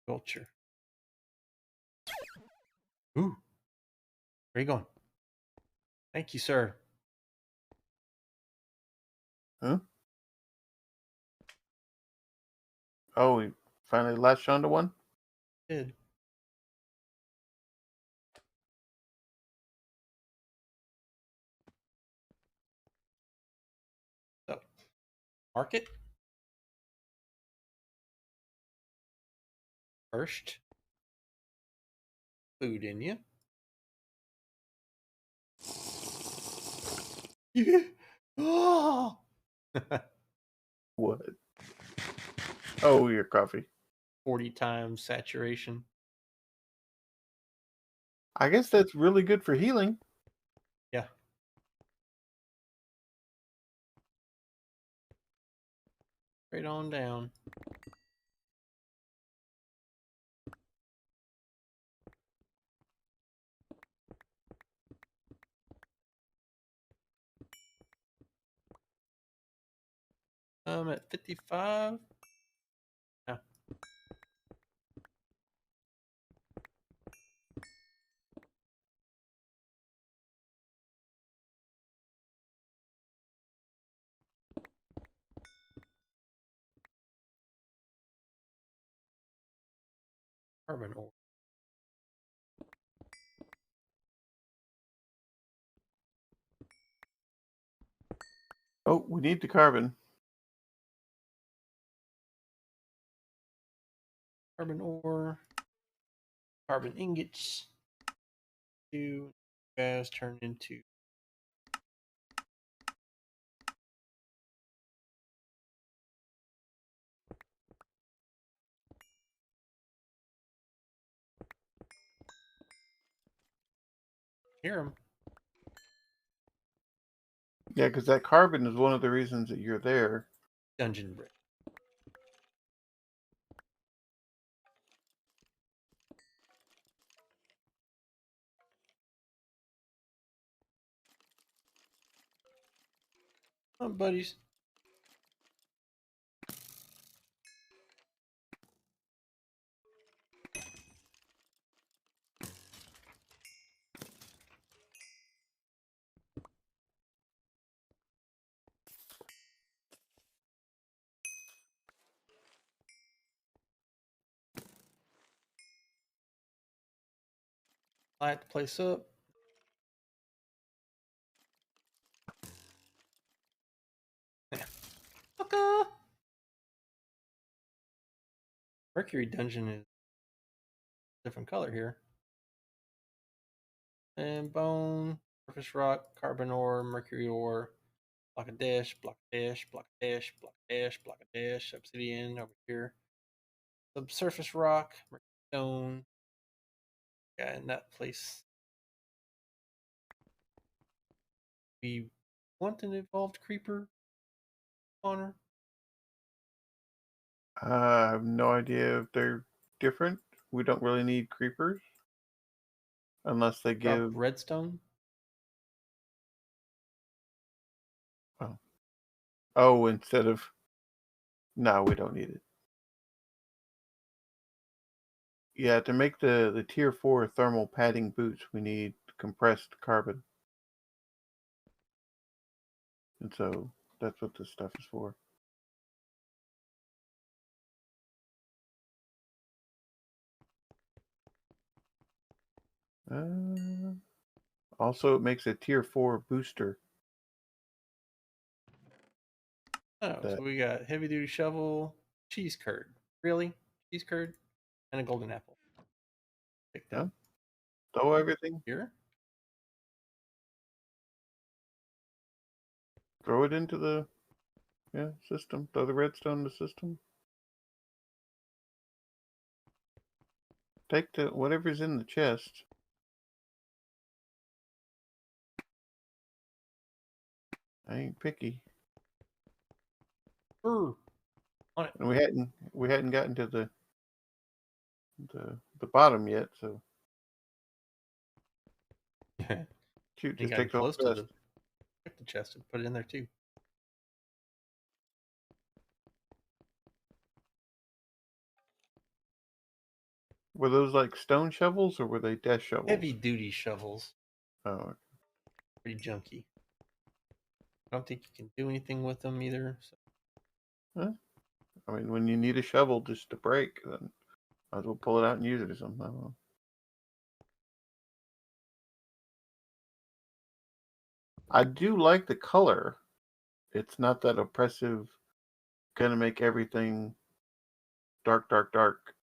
[SPEAKER 1] Culture. Ooh. Where you going? Thank you, sir.
[SPEAKER 2] Huh? Oh, we finally latched onto one?
[SPEAKER 1] Did. So, market. First. Food in you. Yeah. Oh!
[SPEAKER 2] What? Oh, your coffee.
[SPEAKER 1] 40 times saturation.
[SPEAKER 2] I guess that's really good for healing.
[SPEAKER 1] Yeah. Straight on down. I'm at 55. Yeah. Carbon ore.
[SPEAKER 2] Oh, we need the carbon.
[SPEAKER 1] Carbon ore. Carbon ingots. You guys turn into hear them.
[SPEAKER 2] Yeah, because that carbon is one of the reasons that you're there.
[SPEAKER 1] Dungeon brick. Oh, buddies. Light the place up. Yeah. Okay. Mercury dungeon is a different color here. And bone, surface rock, carbon ore, mercury ore, block a dash, block a dash, block a dash, block a dash, block a dash, obsidian over here. Subsurface rock, mercury stone. Yeah, in that place. We want an evolved creeper spawner.
[SPEAKER 2] I have no idea if they're different. We don't really need creepers unless they
[SPEAKER 1] Drop
[SPEAKER 2] give.
[SPEAKER 1] redstone.
[SPEAKER 2] Oh, instead of. No, we don't need it. Yeah, to make the tier 4 thermal padding boots, we need compressed carbon. And so that's what this stuff is for. Also, it makes a tier 4 booster.
[SPEAKER 1] Oh,
[SPEAKER 2] That
[SPEAKER 1] so we got heavy duty shovel, cheese curd. Really? Cheese curd and a golden apple. Picked
[SPEAKER 2] yeah,
[SPEAKER 1] up
[SPEAKER 2] throw everything,
[SPEAKER 1] here.
[SPEAKER 2] throw it into the system. Throw the redstone in the system. Take the whatever's in the chest. I ain't picky.
[SPEAKER 1] On it.
[SPEAKER 2] And we hadn't gotten to the bottom yet, so shoot,
[SPEAKER 1] You
[SPEAKER 2] just
[SPEAKER 1] gotten
[SPEAKER 2] take the whole
[SPEAKER 1] close to
[SPEAKER 2] chest.
[SPEAKER 1] the chest and put it in there too.
[SPEAKER 2] Were those like stone shovels or were they desk shovels?
[SPEAKER 1] Heavy duty shovels.
[SPEAKER 2] Oh,
[SPEAKER 1] Pretty junky. I don't think you can do anything with them either. So.
[SPEAKER 2] huh? I mean, when you need a shovel just to break, then might as well pull it out and use it or something. I don't know. I do like the color. It's not that oppressive. Gonna make everything dark, dark, dark.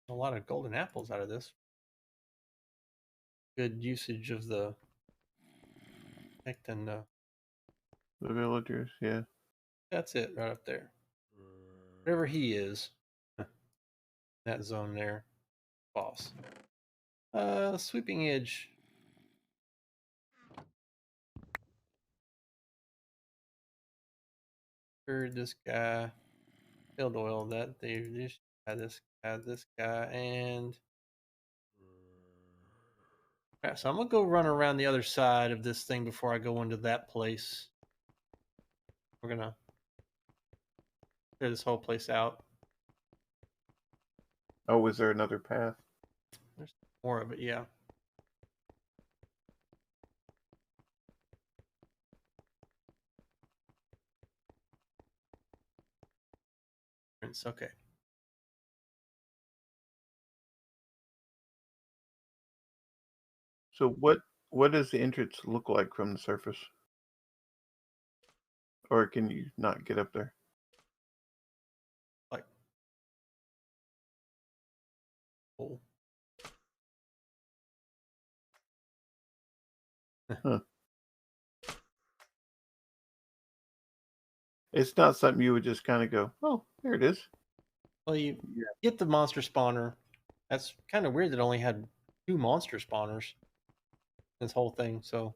[SPEAKER 1] A lot of golden apples out of this. Good usage of the and
[SPEAKER 2] The villagers, yeah.
[SPEAKER 1] that's it right up there. Whatever he is, that zone there, boss. Sweeping edge. Heard this guy. Field oil that they this this guy, and alright, so I'm gonna go run around the other side of this thing before I go into that place. We're gonna clear this whole place out.
[SPEAKER 2] Oh, was there another path?
[SPEAKER 1] There's more of it, yeah. It's okay.
[SPEAKER 2] So what does the entrance look like from the surface? Or can you not get up there?
[SPEAKER 1] Like Oh.
[SPEAKER 2] Huh. It's not something you would just kind of go, oh, there it is.
[SPEAKER 1] Well, you
[SPEAKER 2] Yeah.
[SPEAKER 1] get the monster spawner. That's kind of weird that it only had 2 monster spawners. This whole thing, so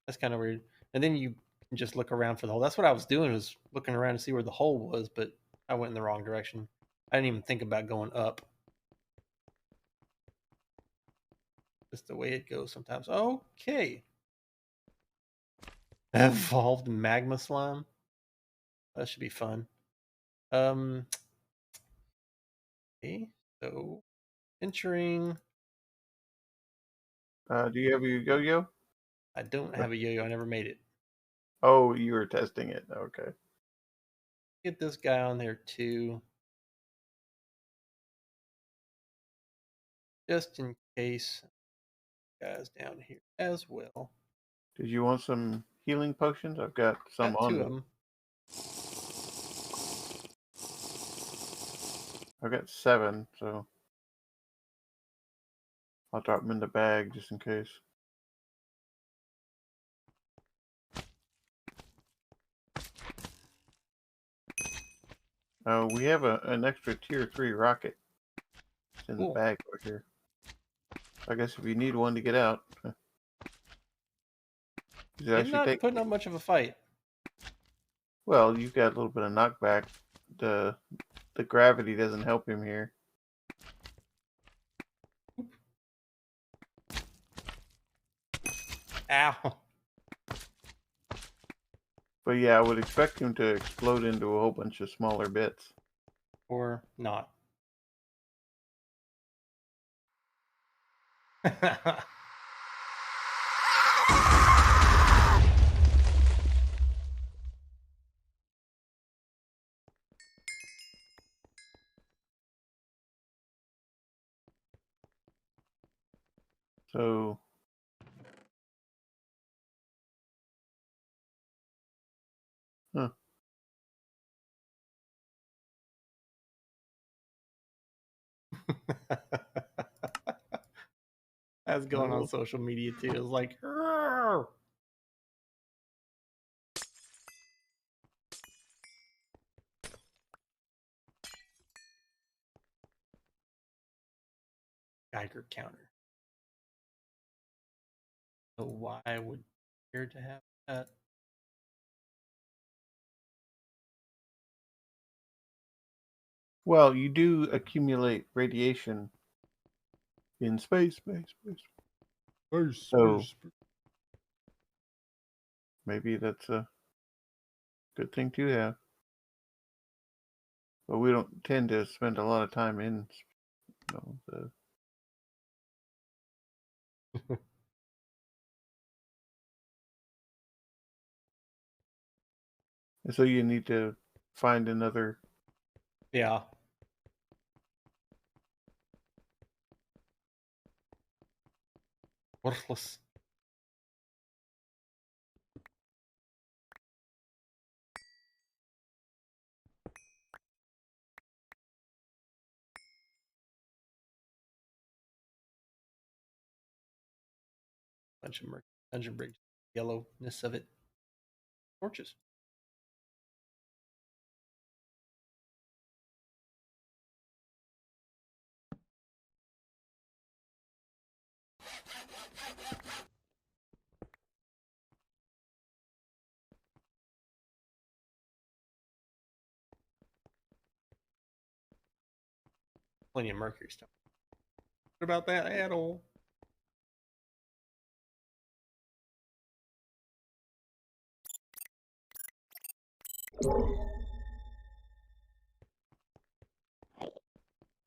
[SPEAKER 1] that's kind of weird. And then you can just look around for the hole. That's what I was doing, was looking around to see where the hole was, but I went in the wrong direction. I didn't even think about going up. Just the way it goes sometimes. Okay. Evolved magma slime. That should be fun. Okay, so entering.
[SPEAKER 2] Do you have your yo-yo?
[SPEAKER 1] I don't have a yo-yo. I never made it.
[SPEAKER 2] Oh, you were testing it. Okay.
[SPEAKER 1] Get this guy on there too, just in case. Guys down here as well.
[SPEAKER 2] Did you want some healing potions? I've got some
[SPEAKER 1] Got
[SPEAKER 2] on
[SPEAKER 1] 2
[SPEAKER 2] me.
[SPEAKER 1] of them.
[SPEAKER 2] I've got 7, so I'll drop them in the bag just in case. We have an extra tier 3 rocket. It's in the
[SPEAKER 1] Cool.
[SPEAKER 2] bag right here. I guess if you need one to get out, does it
[SPEAKER 1] You're
[SPEAKER 2] actually
[SPEAKER 1] not
[SPEAKER 2] take?
[SPEAKER 1] putting up much of a fight.
[SPEAKER 2] Well, you've got a little bit of knockback. The gravity doesn't help him here.
[SPEAKER 1] Ow.
[SPEAKER 2] But yeah, I would expect him to explode into a whole bunch of smaller bits.
[SPEAKER 1] Or not.
[SPEAKER 2] So, huh.
[SPEAKER 1] That's going on
[SPEAKER 2] Oh,
[SPEAKER 1] social media too. It's like, "Arr!" Geiger counter. So why would care to have that?
[SPEAKER 2] well, you do accumulate radiation in space. So maybe that's a good thing to have. But we don't tend to spend a lot of time in, the. And so you need to find another.
[SPEAKER 1] Yeah. Worthless. Bunch of dungeon bridge. Yellowness of it. Torches. Plenty of mercury stuff. What about that at all?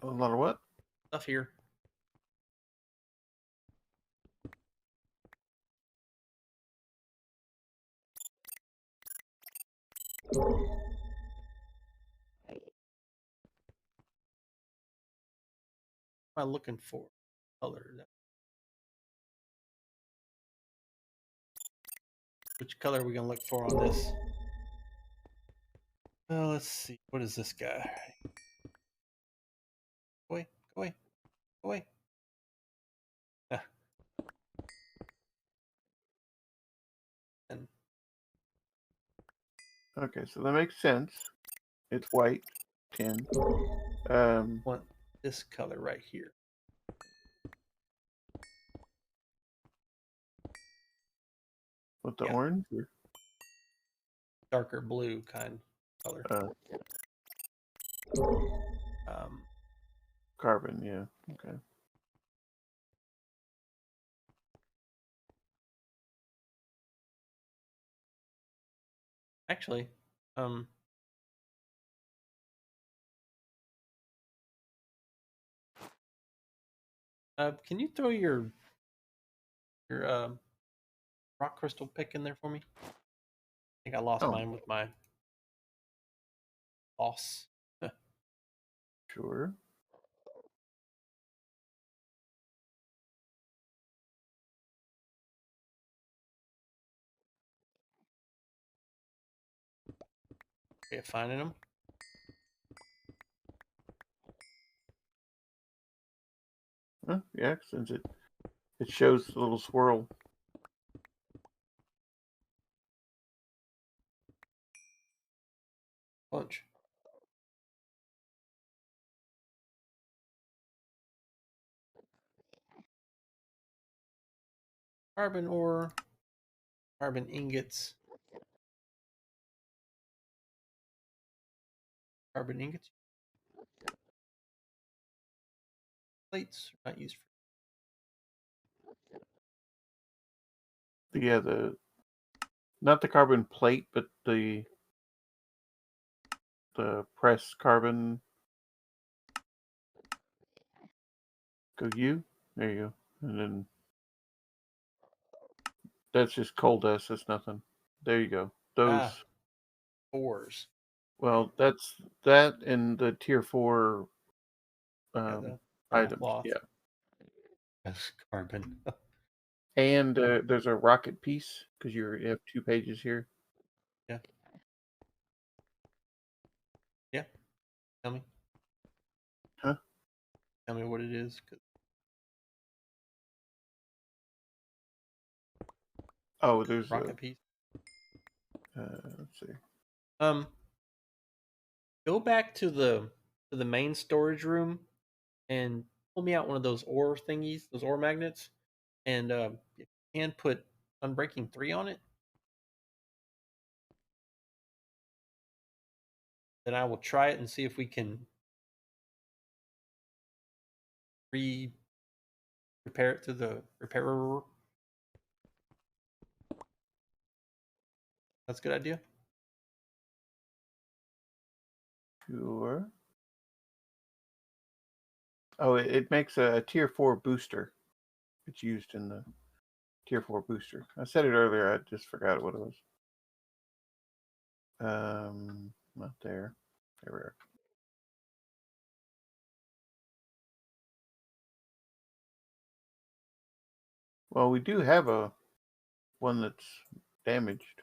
[SPEAKER 2] A lot of what?
[SPEAKER 1] Stuff here. What am I looking for? Color. Which color are we gonna look for on this? Let's see. What is this guy? Go away. Go away. Away. Ah, and
[SPEAKER 2] Okay, so that makes sense. It's white, tin. Um,
[SPEAKER 1] want this color right here.
[SPEAKER 2] with the
[SPEAKER 1] Yeah,
[SPEAKER 2] orange? Or,
[SPEAKER 1] darker blue kind color.
[SPEAKER 2] uh,
[SPEAKER 1] Um,
[SPEAKER 2] carbon, yeah. Okay.
[SPEAKER 1] actually, um, can you throw your rock crystal pick in there for me? I think I lost
[SPEAKER 2] Oh,
[SPEAKER 1] mine with my boss.
[SPEAKER 2] sure.
[SPEAKER 1] Okay, finding them.
[SPEAKER 2] Huh? Yeah, since it shows the little swirl.
[SPEAKER 1] Bunch. Carbon ore, carbon ingots, carbon ingots. Plates are not used for.
[SPEAKER 2] Yeah, not the carbon plate, but the press carbon. Go U. There you go. And then that's just coal dust. That's nothing. There you go. Those.
[SPEAKER 1] Ah, ores.
[SPEAKER 2] Well, that's that in the tier 4
[SPEAKER 1] Yeah,
[SPEAKER 2] um,
[SPEAKER 1] the thermal
[SPEAKER 2] items.
[SPEAKER 1] cloth.
[SPEAKER 2] Yeah.
[SPEAKER 1] That's carbon.
[SPEAKER 2] And there's a rocket piece because you have 2 pages here.
[SPEAKER 1] Yeah. Yeah. Tell me.
[SPEAKER 2] Huh?
[SPEAKER 1] Tell me what it is.
[SPEAKER 2] Oh, there's a.
[SPEAKER 1] Rocket piece.
[SPEAKER 2] Let's see.
[SPEAKER 1] Um, go back to the main storage room and pull me out one of those ore thingies, those ore magnets, and if you can put Unbreaking 3 on it, then I will try it and see if we can re repair it to the repairer. That's a good idea.
[SPEAKER 2] Sure. Oh, it makes a tier 4 booster. It's used in the tier 4 booster. I said it earlier. I just forgot what it was. Not there. There we are. Well, we do have a one that's damaged.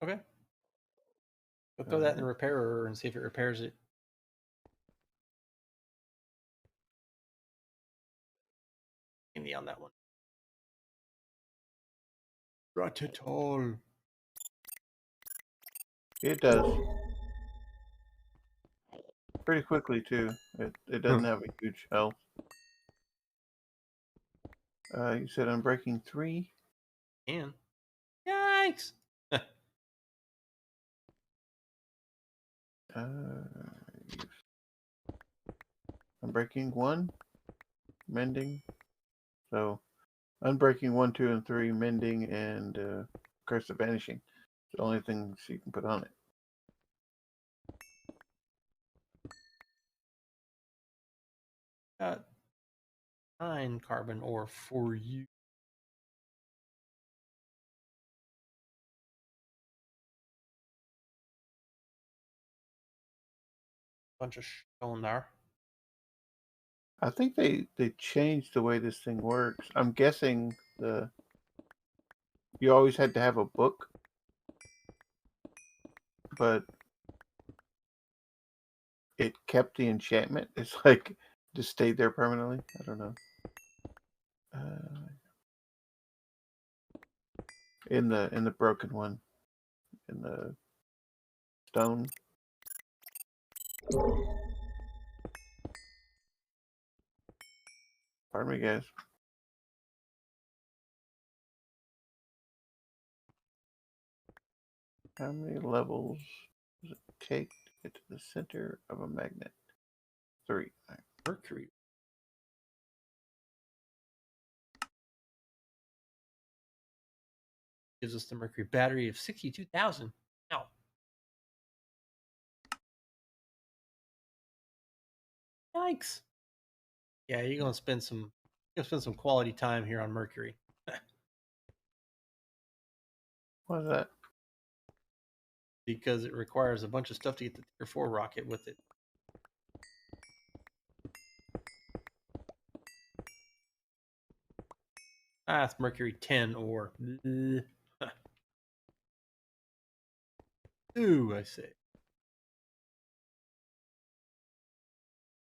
[SPEAKER 1] Okay. Go throw that in
[SPEAKER 2] Uh,
[SPEAKER 1] the repairer and see if it repairs it. Handy on that one. Not at all.
[SPEAKER 2] it does pretty quickly too. It doesn't have a huge health. You said Unbreaking 3.
[SPEAKER 1] And yikes!
[SPEAKER 2] Uh, Unbreaking 1, Mending. So Unbreaking 1, 2, and 3, Mending, and Curse of Vanishing. The only things you can put on it.
[SPEAKER 1] Got 9 carbon ore for you. Bunch of stone there.
[SPEAKER 2] I think they changed the way this thing works. I'm guessing you always had to have a book, but it kept the enchantment. It's like just stayed there permanently. I don't know. In the broken one, in the stone. Pardon me, guys. How many levels does it take to get to the center of a magnet? 3.
[SPEAKER 1] Mercury. Gives us the mercury battery of 62,000. Now, yikes. Yeah, you're gonna spend some quality time here on Mercury.
[SPEAKER 2] What is that?
[SPEAKER 1] Because it requires a bunch of stuff to get the Tier 4 rocket with it. Ah, it's Mercury 10 ore. Ooh, I say.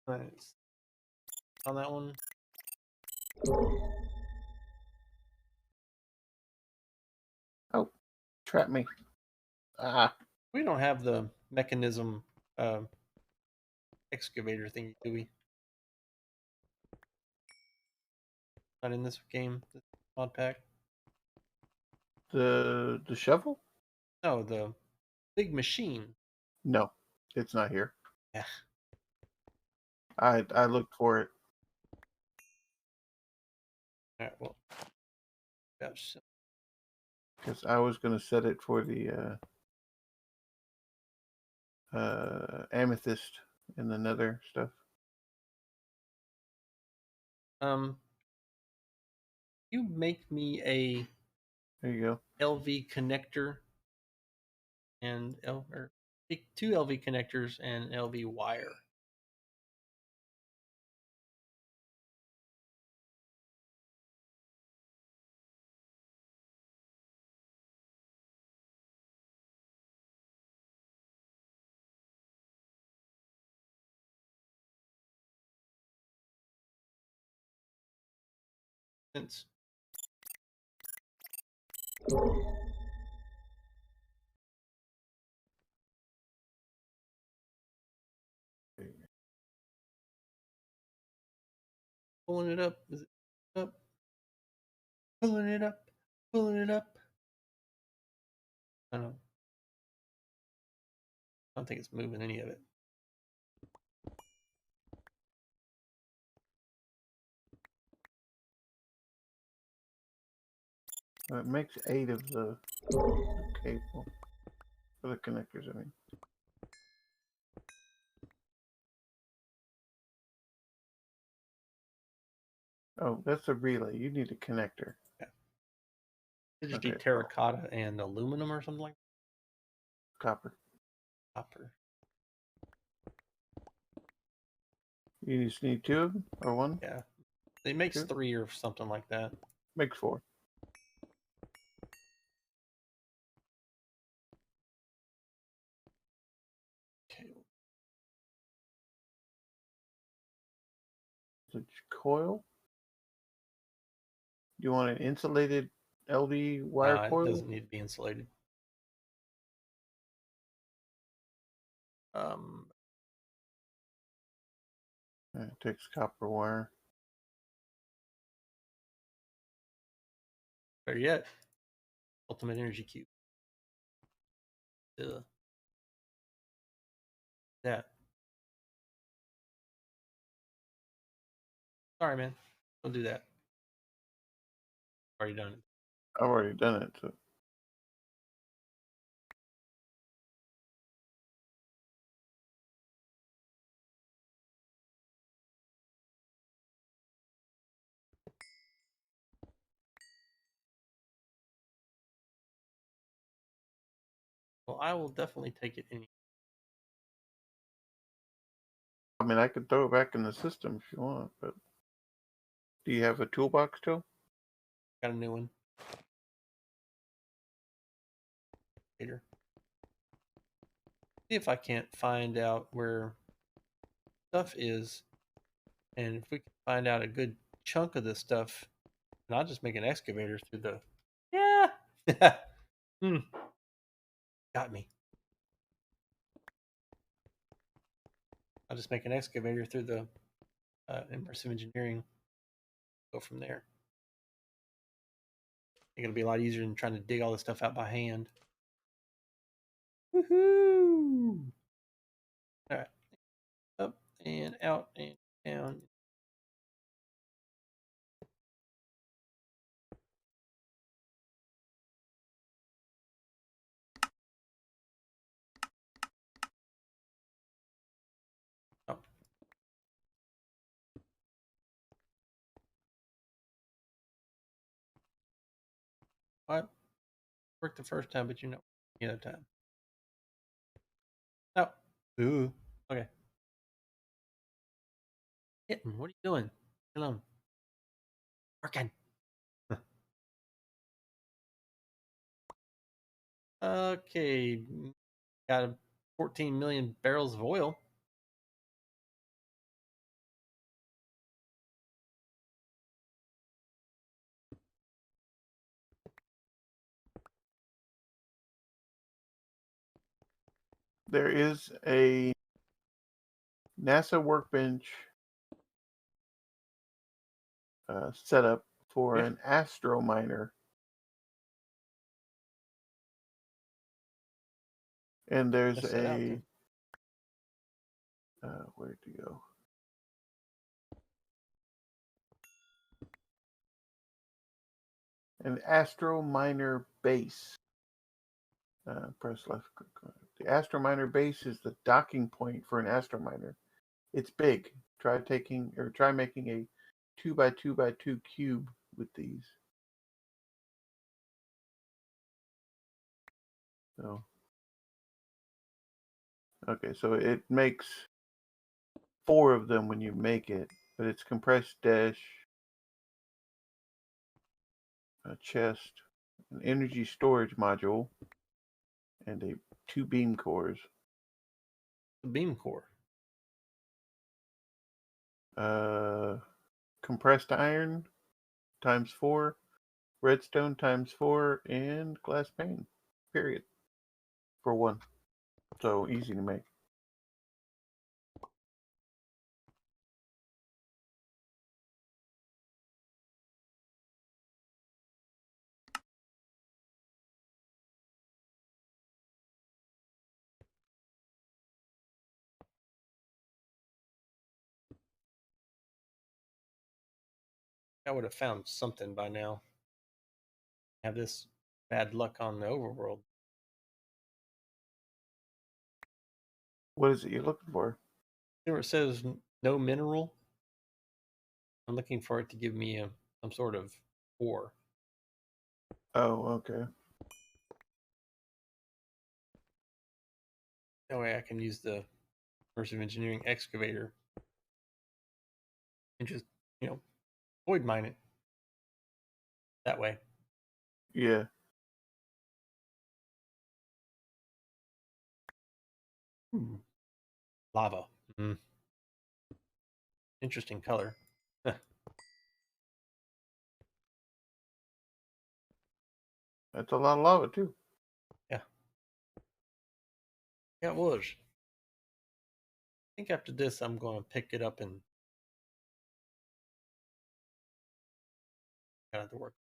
[SPEAKER 1] Nice. On that one.
[SPEAKER 2] Oh, trap me. Ah.
[SPEAKER 1] We don't have the mechanism excavator thing, do we? Not in this game, this mod pack.
[SPEAKER 2] The shovel?
[SPEAKER 1] No, the big machine.
[SPEAKER 2] No, it's not here.
[SPEAKER 1] Yeah.
[SPEAKER 2] I looked for it.
[SPEAKER 1] All right, well, gosh.
[SPEAKER 2] Because I was going to set it for the amethyst and the nether stuff.
[SPEAKER 1] You make me a
[SPEAKER 2] There you go.
[SPEAKER 1] LV connector and two LV connectors and LV wire. Since pulling it up, is it up? Pulling it up, pulling it up. I don't think it's moving any of it.
[SPEAKER 2] It makes 8 of the cable for the connectors, I mean. Oh, that's a relay. You need a connector.
[SPEAKER 1] Yeah. You just
[SPEAKER 2] Okay,
[SPEAKER 1] need terracotta and aluminum or something like that.
[SPEAKER 2] copper.
[SPEAKER 1] Copper.
[SPEAKER 2] You just need 2 of them or 1?
[SPEAKER 1] Yeah. It makes
[SPEAKER 2] 2?
[SPEAKER 1] 3 or something like that.
[SPEAKER 2] Makes 4.
[SPEAKER 1] Okay.
[SPEAKER 2] The coil? You want an insulated LD wire
[SPEAKER 1] It
[SPEAKER 2] coil?
[SPEAKER 1] doesn't need to be insulated.
[SPEAKER 2] It takes copper wire.
[SPEAKER 1] Better yet, ultimate energy cube. That. Sorry, man. Don't do that. Already done it.
[SPEAKER 2] I've already done it. So.
[SPEAKER 1] Well, I will definitely take it any.
[SPEAKER 2] I mean, I could throw it back in the system if you want, but do you have a toolbox still?
[SPEAKER 1] Got a new one. Later. See if I can't find out where stuff is And if we can find out a good chunk of this stuff, and I'll just make an excavator through the. Yeah. Got me. I'll just make an excavator through the immersive engineering. Go from there. I think it'll be a lot easier than trying to dig all this stuff out by hand. Woohoo! All right. Up and out and down. Oh. What? Worked the first time, but you know the other time. Oh. Ooh. Okay. Kitten, what are you doing? Hello. Working. Okay. Got 14 million barrels of oil.
[SPEAKER 2] There is a NASA workbench setup for an astro miner. And there's a where'd you go? An astro miner base. Press left click. The astro miner base is the docking point for an astro miner. It's big. Try making a 2x2x2 cube with these. So okay, so it makes 4 of them when you make it, but it's compressed dash, a chest, an energy storage module, and 2 beam cores.
[SPEAKER 1] The beam core.
[SPEAKER 2] Compressed iron times 4, redstone times 4, and glass pane. Period. For 1. So easy to make.
[SPEAKER 1] I would have found something by now. Have this bad luck on the overworld.
[SPEAKER 2] What is it you're looking for?
[SPEAKER 1] See where it says no mineral? I'm looking for it to give me some sort of ore.
[SPEAKER 2] Oh, okay.
[SPEAKER 1] That way I can use the immersive engineering excavator and just, void mine it that way.
[SPEAKER 2] Yeah.
[SPEAKER 1] Lava. Interesting color.
[SPEAKER 2] That's a lot of lava, too.
[SPEAKER 1] Yeah. Yeah, it was. I think after this, I'm going to pick it up and kind of work.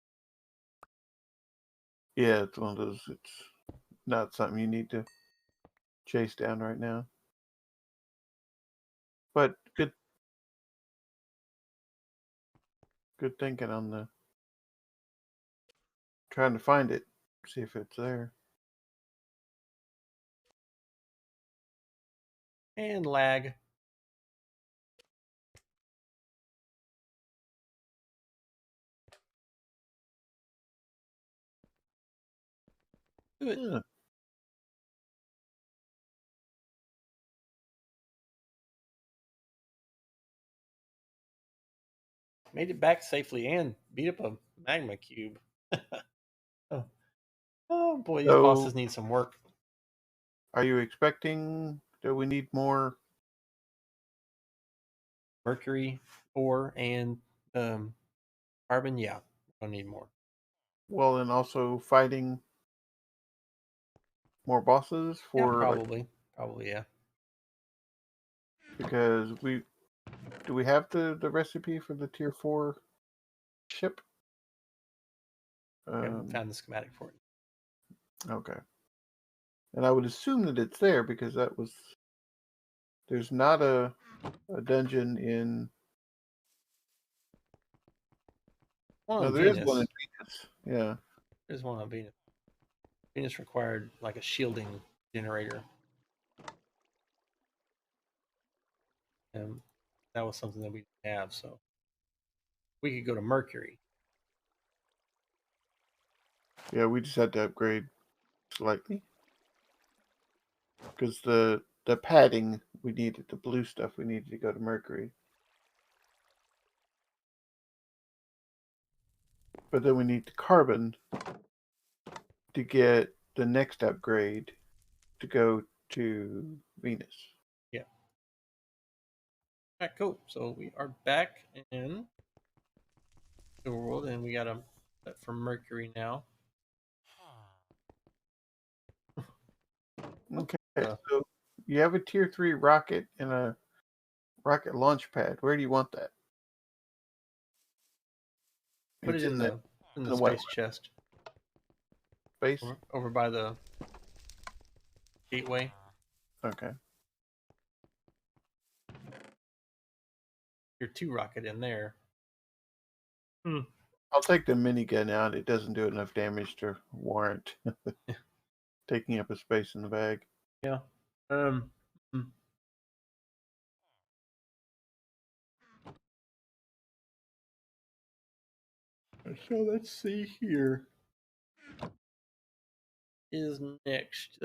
[SPEAKER 2] Yeah, it's one of those. It's not something you need to chase down right now. But good thinking on the trying to find it. See if it's there.
[SPEAKER 1] And lag. Do it.
[SPEAKER 2] Yeah.
[SPEAKER 1] Made it back safely and beat up a magma cube. Oh boy, these
[SPEAKER 2] So,
[SPEAKER 1] bosses need some work.
[SPEAKER 2] are you expecting that we need more
[SPEAKER 1] Mercury. ore and carbon. Yeah, we'll need more.
[SPEAKER 2] Well, and also fighting more bosses
[SPEAKER 1] Yeah,
[SPEAKER 2] for
[SPEAKER 1] probably yeah.
[SPEAKER 2] because we have the recipe for the tier 4 ship?
[SPEAKER 1] I haven't found the schematic for it.
[SPEAKER 2] Okay. And I would assume that it's there because there's not a dungeon in.
[SPEAKER 1] One
[SPEAKER 2] No,
[SPEAKER 1] on
[SPEAKER 2] there is one in
[SPEAKER 1] Venus.
[SPEAKER 2] Venus. Yeah.
[SPEAKER 1] There's one on Venus. Venus required like a shielding generator. And that was something that we didn't have, so we could go to Mercury.
[SPEAKER 2] Yeah, we just had to upgrade slightly because the padding we needed, the blue stuff, we needed to go to Mercury. But then we need the carbon to get the next upgrade to go to Venus.
[SPEAKER 1] Yeah. All right, cool. So we are back in the world, and we got a set for Mercury now.
[SPEAKER 2] Okay,
[SPEAKER 1] Uh,
[SPEAKER 2] so you have a tier 3 rocket and a rocket launch pad. Where do you want that?
[SPEAKER 1] put it
[SPEAKER 2] It's
[SPEAKER 1] in
[SPEAKER 2] in
[SPEAKER 1] the
[SPEAKER 2] the what
[SPEAKER 1] space chest
[SPEAKER 2] space?
[SPEAKER 1] over by the gateway.
[SPEAKER 2] Okay.
[SPEAKER 1] Your 2 rocket in there. Hmm.
[SPEAKER 2] I'll take the minigun out. It doesn't do enough damage to warrant taking up a space in the bag.
[SPEAKER 1] Yeah. Hmm. So let's see here. Is next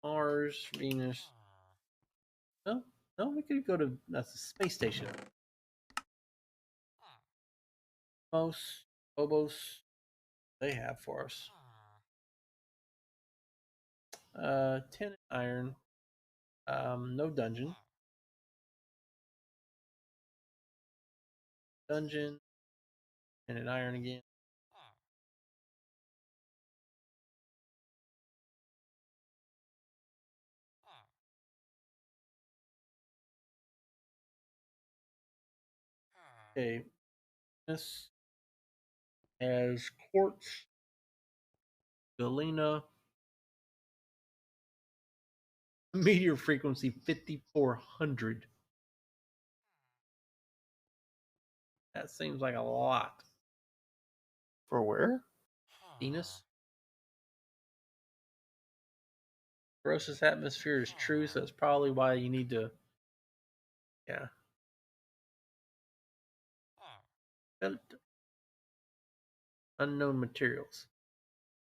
[SPEAKER 1] Mars, Venus. No, no, we could go to that's the space station. Most Phobos they have for us. 10 iron. No dungeon. Dungeon and an iron again. Okay, this has quartz, galena, meteor frequency 5400. That seems like a lot.
[SPEAKER 2] For where?
[SPEAKER 1] Venus. Grossest atmosphere is true, so that's probably why you need to. Yeah. Unknown materials.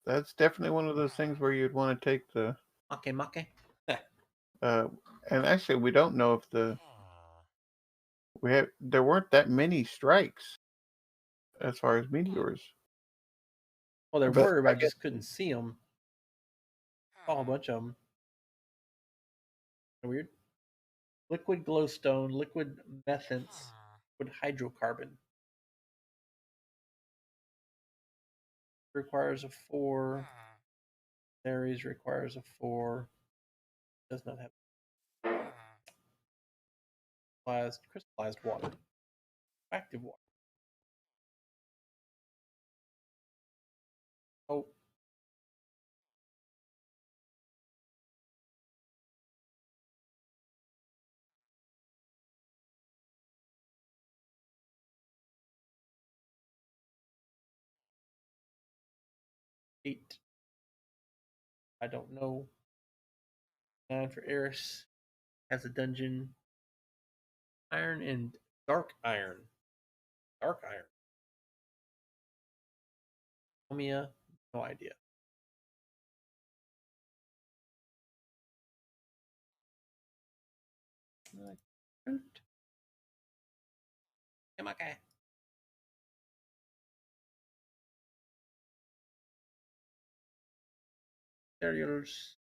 [SPEAKER 2] That's definitely one of those things where you'd want to take the.
[SPEAKER 1] Make.
[SPEAKER 2] Uh, and actually, we don't know if there weren't that many strikes as far as meteors.
[SPEAKER 1] Well, there
[SPEAKER 2] But
[SPEAKER 1] were, but
[SPEAKER 2] I
[SPEAKER 1] I
[SPEAKER 2] guess
[SPEAKER 1] just couldn't see them. Saw a bunch of them. Weird. Liquid glowstone, liquid methance, liquid hydrocarbon. Requires a 4. Aries requires a 4. Does not have crystallized water. Active water. Oh, 8. I don't know. 9 for Eris. Has a dungeon. Iron and dark iron. Dark iron. Omia, no idea. Okay. Materials.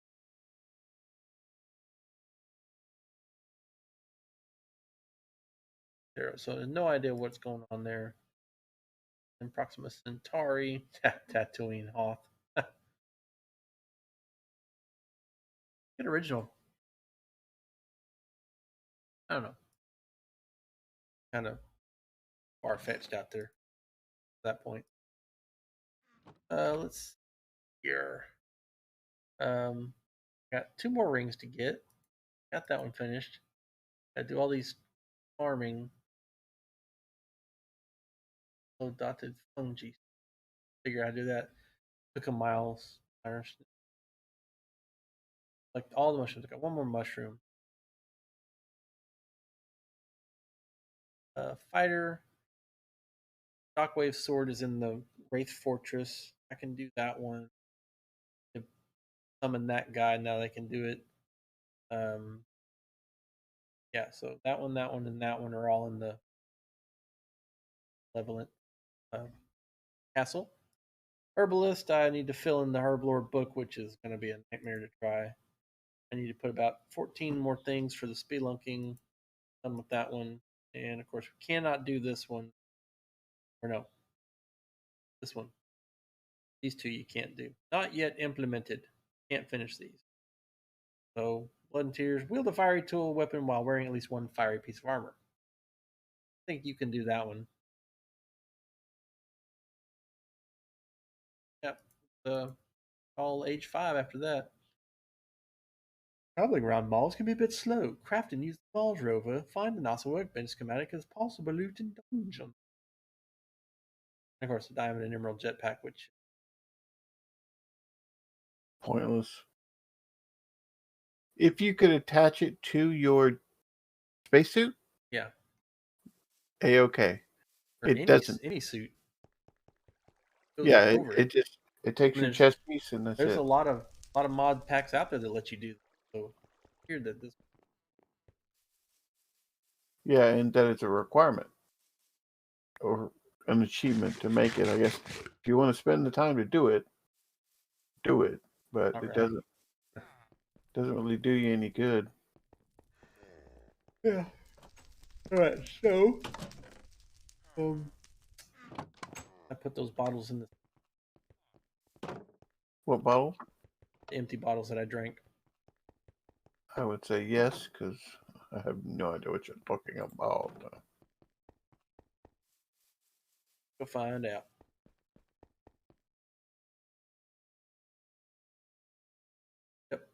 [SPEAKER 1] 0. So no idea what's going on there. And Proxima Centauri, Tatooine, Hoth. Good original. I don't know. Kind of far fetched out there at that point. Let's see here. Got 2 more rings to get. Got that one finished. I do all these farming. Low dotted fungi. Figure out how to do that. Took a miles. Like all the mushrooms. I got 1 more mushroom. Fighter. Shockwave sword is in the Wraith Fortress. I can do that one. To summon that guy now. They can do it. Yeah, so that one, and that one are all in the Malevolent castle. Herbalist, I need to fill in the Herblore book, which is going to be a nightmare to try. I need to put about 14 more things for the spelunking. Done with that one. And of course, we cannot do this one. Or no, this one. These 2 you can't do. Not yet implemented. Can't finish these. So, Blood and Tears. Wield a fiery tool weapon while wearing at least 1 fiery piece of armor. I think you can do that one. Yep. All H5 after that. Traveling around malls can be a bit slow. Craft and use the Mars rover. Find the NASA workbench schematic as possible loot in dungeon. And of course, the Diamond and Emerald jetpack, which
[SPEAKER 2] Pointless. If you could attach it to your spacesuit,
[SPEAKER 1] yeah,
[SPEAKER 2] A-okay.
[SPEAKER 1] or
[SPEAKER 2] It doesn't.
[SPEAKER 1] any suit goes
[SPEAKER 2] Yeah,
[SPEAKER 1] right over it.
[SPEAKER 2] it takes
[SPEAKER 1] And
[SPEAKER 2] your chest piece and that's
[SPEAKER 1] there's
[SPEAKER 2] it.
[SPEAKER 1] a lot of mod packs out there that let you do that. So here that this
[SPEAKER 2] Yeah, and that it's a requirement or an achievement to make it. I guess if you want to spend the time to do it, do it. But
[SPEAKER 1] not
[SPEAKER 2] it
[SPEAKER 1] really.
[SPEAKER 2] doesn't really do you any good.
[SPEAKER 1] Yeah. All right. So I put those bottles in the
[SPEAKER 2] What bottle?
[SPEAKER 1] empty bottles that I drank.
[SPEAKER 2] I would say yes, because I have no idea what you're talking about.
[SPEAKER 1] Go find out. Yep.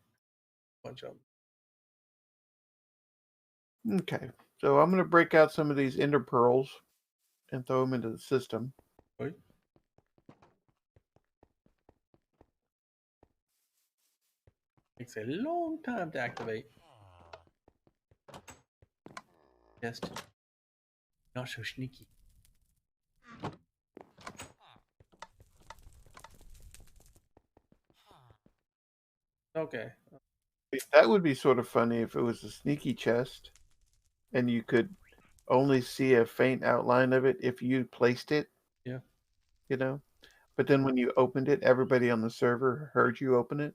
[SPEAKER 1] Bunch of them.
[SPEAKER 2] Okay, so I'm going to break out some of these ender pearls and throw them into the system.
[SPEAKER 1] Right? Takes a long time to activate. Just not so sneaky. Okay.
[SPEAKER 2] That would be sort of funny if it was a sneaky chest and you could only see a faint outline of it if you placed it,
[SPEAKER 1] Yeah.
[SPEAKER 2] you know? But then when you opened it, everybody on the server heard you open it.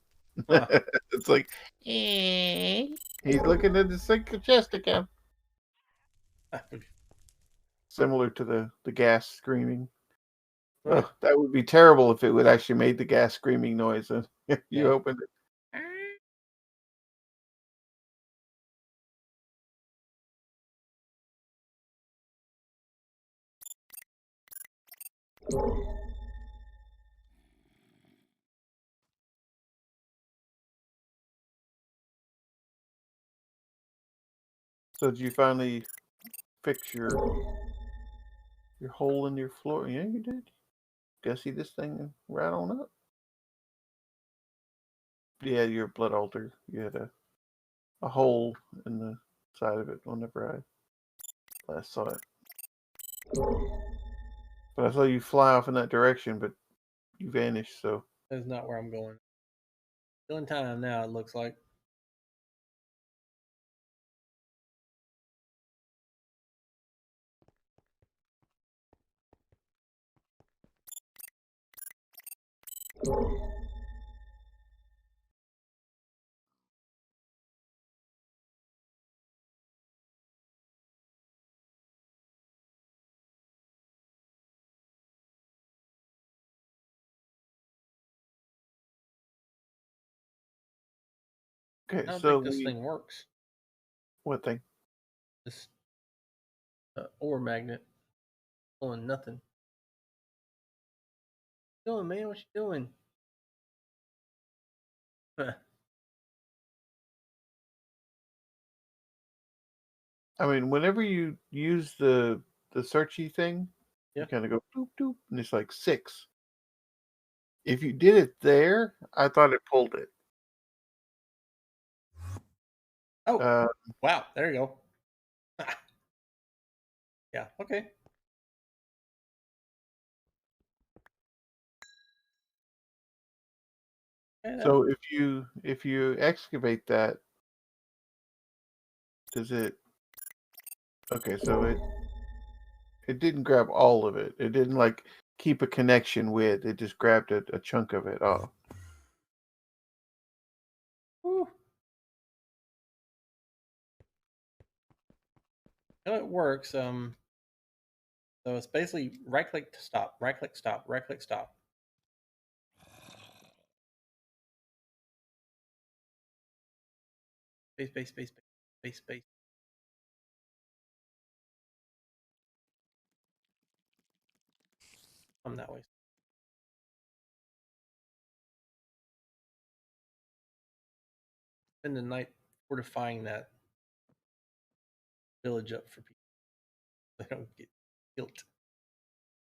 [SPEAKER 1] Huh.
[SPEAKER 2] It's like, he's looking at the secret chest again. Similar to the gas screaming.
[SPEAKER 1] Right.
[SPEAKER 2] Oh, that would be terrible if it would actually made the gas screaming noise and you
[SPEAKER 1] Yeah.
[SPEAKER 2] opened it. So did you finally fix your hole in your floor? Yeah, you did. Gotta see this thing right on up. Yeah, your blood altar. You had a hole in the side of it whenever I last saw it. But I saw you fly off in that direction, but you vanished, so
[SPEAKER 1] That's not where I'm going. Still in time now, it looks like.
[SPEAKER 2] Okay,
[SPEAKER 1] I don't
[SPEAKER 2] so
[SPEAKER 1] think this thing works.
[SPEAKER 2] what thing?
[SPEAKER 1] This ore magnet. Pulling nothing. What you doing, man? What you doing?
[SPEAKER 2] I mean, whenever you use the searchy thing, you
[SPEAKER 1] Yeah.
[SPEAKER 2] kind of go doop doop, and it's like 6. If you did it there, I thought it pulled it.
[SPEAKER 1] Oh,
[SPEAKER 2] Uh,
[SPEAKER 1] wow. There you go. Yeah. Okay. Yeah.
[SPEAKER 2] so if you excavate that, does it? Okay, so it didn't grab all of it. It didn't like keep a connection with. It just grabbed a chunk of it off.
[SPEAKER 1] Whew. How it works. So it's basically right click to stop, right click stop, right click stop. Space, space, space, space, space, space. Come that way. Spend the night fortifying that village up for people. They don't get killed.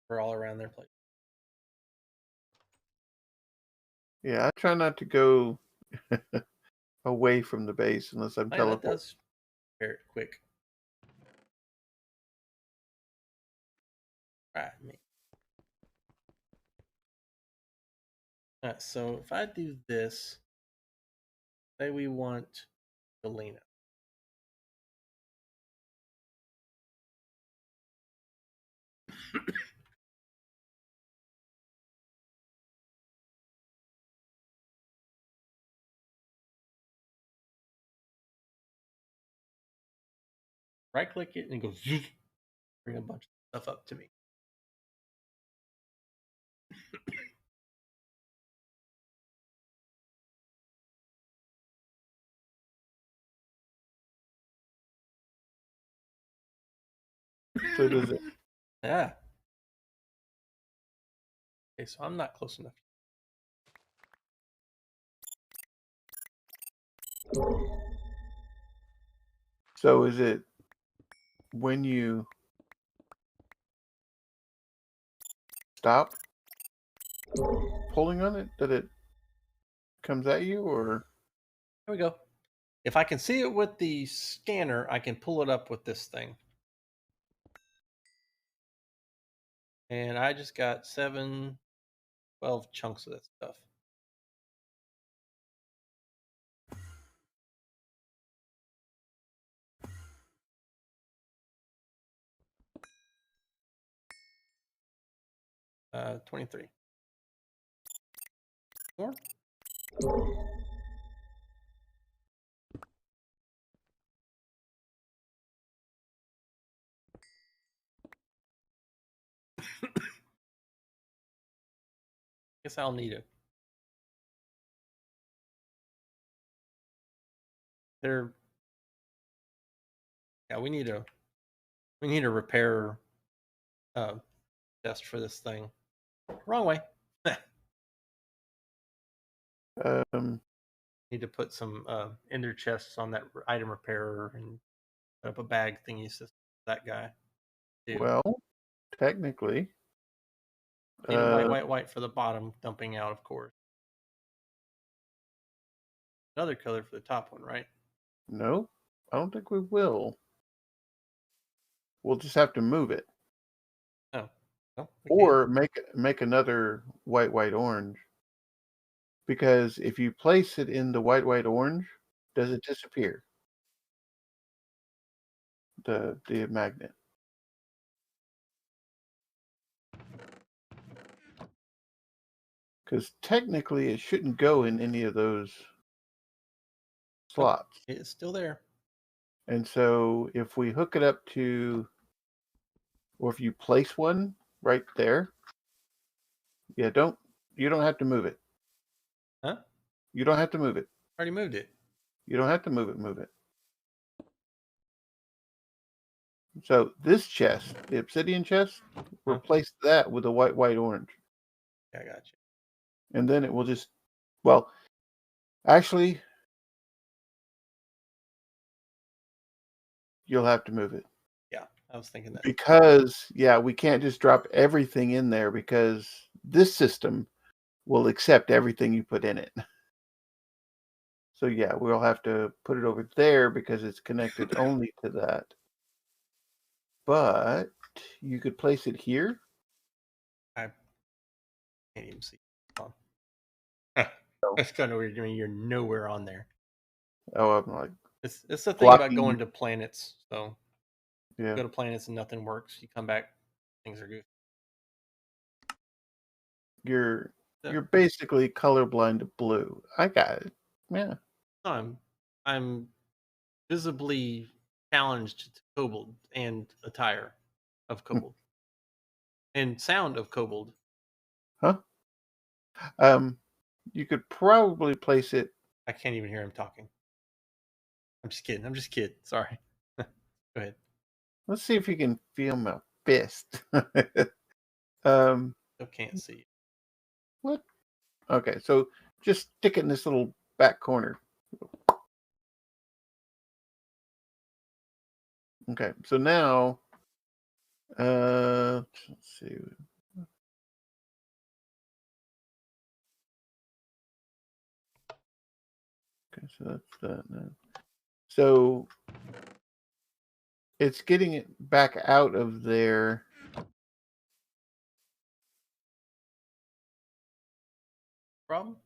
[SPEAKER 1] We're all around their place.
[SPEAKER 2] Yeah, I try not to go away from the base unless I'm
[SPEAKER 1] Oh, yeah, that
[SPEAKER 2] teleporting.
[SPEAKER 1] does repair it quick. Right, me. Alright, so if I do this, say we want Galena. Right click it and it goes bring a bunch of stuff up to me.
[SPEAKER 2] So does it?
[SPEAKER 1] Yeah. Okay, so I'm not close enough.
[SPEAKER 2] So is it when you stop pulling on it that it comes at you, or
[SPEAKER 1] Here we go. If I can see it with the scanner, I can pull it up with this thing. And I just got 12 chunks of that stuff. Uh, 23. More? Guess I'll need it. They're yeah, we need a repair test for this thing. Wrong way.
[SPEAKER 2] um,
[SPEAKER 1] Need to put some ender chests on that item repairer and put up a bag thingy system for that guy too.
[SPEAKER 2] well, technically,
[SPEAKER 1] Need a
[SPEAKER 2] uh,
[SPEAKER 1] white for the bottom dumping out, of course. Another color for the top one, right?
[SPEAKER 2] no, I don't think we will. We'll just have to move it,
[SPEAKER 1] Oh, no, we can.
[SPEAKER 2] or make another white orange. Because if you place it in the white orange, does it disappear? The magnet. Because technically it shouldn't go in any of those
[SPEAKER 1] Nope,
[SPEAKER 2] slots.
[SPEAKER 1] it's still there.
[SPEAKER 2] And so if we hook it up to, or if you place one right there, yeah, you don't have to move it.
[SPEAKER 1] Huh?
[SPEAKER 2] You don't have to move it.
[SPEAKER 1] Already moved it.
[SPEAKER 2] You don't have to move it. Move it. So this chest, the obsidian chest,
[SPEAKER 1] Huh?
[SPEAKER 2] replace that with a white, white, orange,
[SPEAKER 1] Yeah, I got you.
[SPEAKER 2] and then it will just. Well, actually, you'll have to move it
[SPEAKER 1] Yeah, I was thinking that.
[SPEAKER 2] because yeah, we can't just drop everything in there because this system will accept everything you put in it. So yeah, we'll have to put it over there because it's connected only to that. But you could place it here.
[SPEAKER 1] I can't even see. Hold on.
[SPEAKER 2] Oh,
[SPEAKER 1] That's kind of weird. I mean, you're nowhere on there.
[SPEAKER 2] oh, I'm like
[SPEAKER 1] It's the thing about
[SPEAKER 2] blocking.
[SPEAKER 1] going to planets. So
[SPEAKER 2] Yeah,
[SPEAKER 1] go to planets and nothing works. You come back, things are good.
[SPEAKER 2] you're
[SPEAKER 1] So,
[SPEAKER 2] you're basically colorblind to blue. I got it. Yeah.
[SPEAKER 1] no, I'm visibly challenged to kobold and attire of kobold and sound of kobold.
[SPEAKER 2] Huh? Um, you could probably place it.
[SPEAKER 1] I can't even hear him talking. I'm just kidding. I'm just kidding. Sorry. Go ahead.
[SPEAKER 2] Let's see if you can feel my fist. um,
[SPEAKER 1] Still can't see.
[SPEAKER 2] what? Okay, so just stick it in this little back corner. Okay, so now, let's see. Okay, so that's that now. So it's getting it back out of there.
[SPEAKER 1] Problem?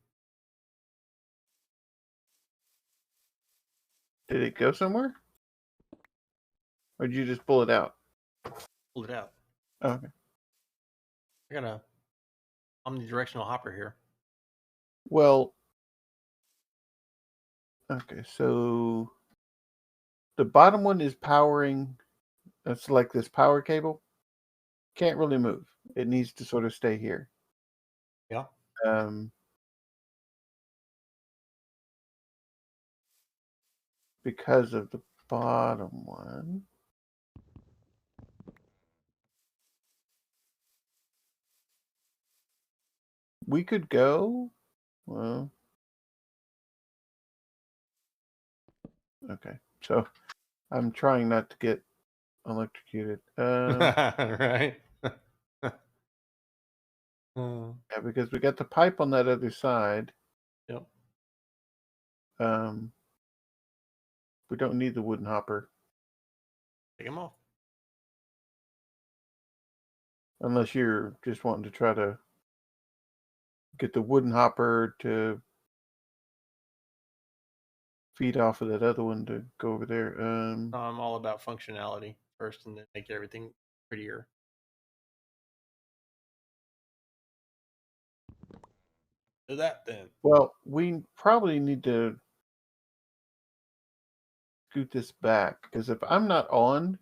[SPEAKER 2] Did it go somewhere? Or did you just pull it out?
[SPEAKER 1] Pull it out.
[SPEAKER 2] Oh, okay.
[SPEAKER 1] I got a omnidirectional hopper here.
[SPEAKER 2] Well, okay, so the bottom one is powering. That's like this power cable. Can't really move. It needs to sort of stay here.
[SPEAKER 1] Yeah.
[SPEAKER 2] Um, because of the bottom one. We could go. Well, okay. So I'm trying not to get electrocuted.
[SPEAKER 1] Right. Uh,
[SPEAKER 2] Yeah, because we got the pipe on that other side.
[SPEAKER 1] yep.
[SPEAKER 2] Um, we don't need the wooden hopper
[SPEAKER 1] Take him off.
[SPEAKER 2] unless you're just wanting to try to get the wooden hopper to feed off of that other one to go over there.
[SPEAKER 1] I'm all about functionality first, and then make everything prettier. Do that then.
[SPEAKER 2] Well, we probably need to scoot this back because if I'm not on,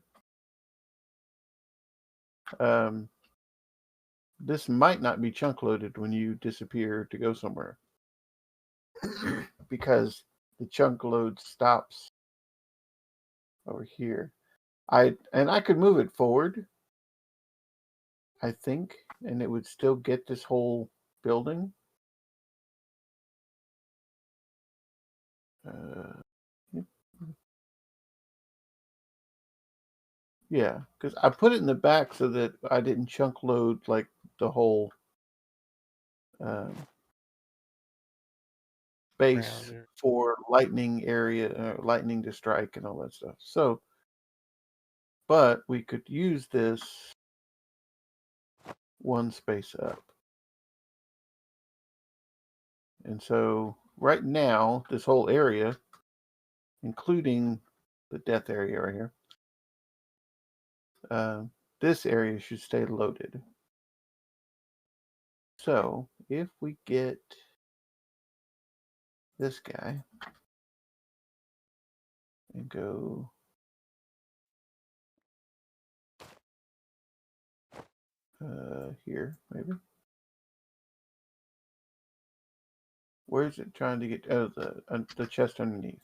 [SPEAKER 2] um, this might not be chunk loaded when you disappear to go somewhere because the chunk load stops over here. I could move it forward, I think, and it would still get this whole building. Uh, yeah, because I put it in the back so that I didn't chunk load like the whole um,
[SPEAKER 1] Around
[SPEAKER 2] base
[SPEAKER 1] there.
[SPEAKER 2] for lightning area, lightning to strike, and all that stuff. So, but we could use this one space up. And so right now, this whole area, including the death area right here, uh, this area should stay loaded. So if we get this guy and go here, maybe. Where is it trying to get? Oh, the chest underneath.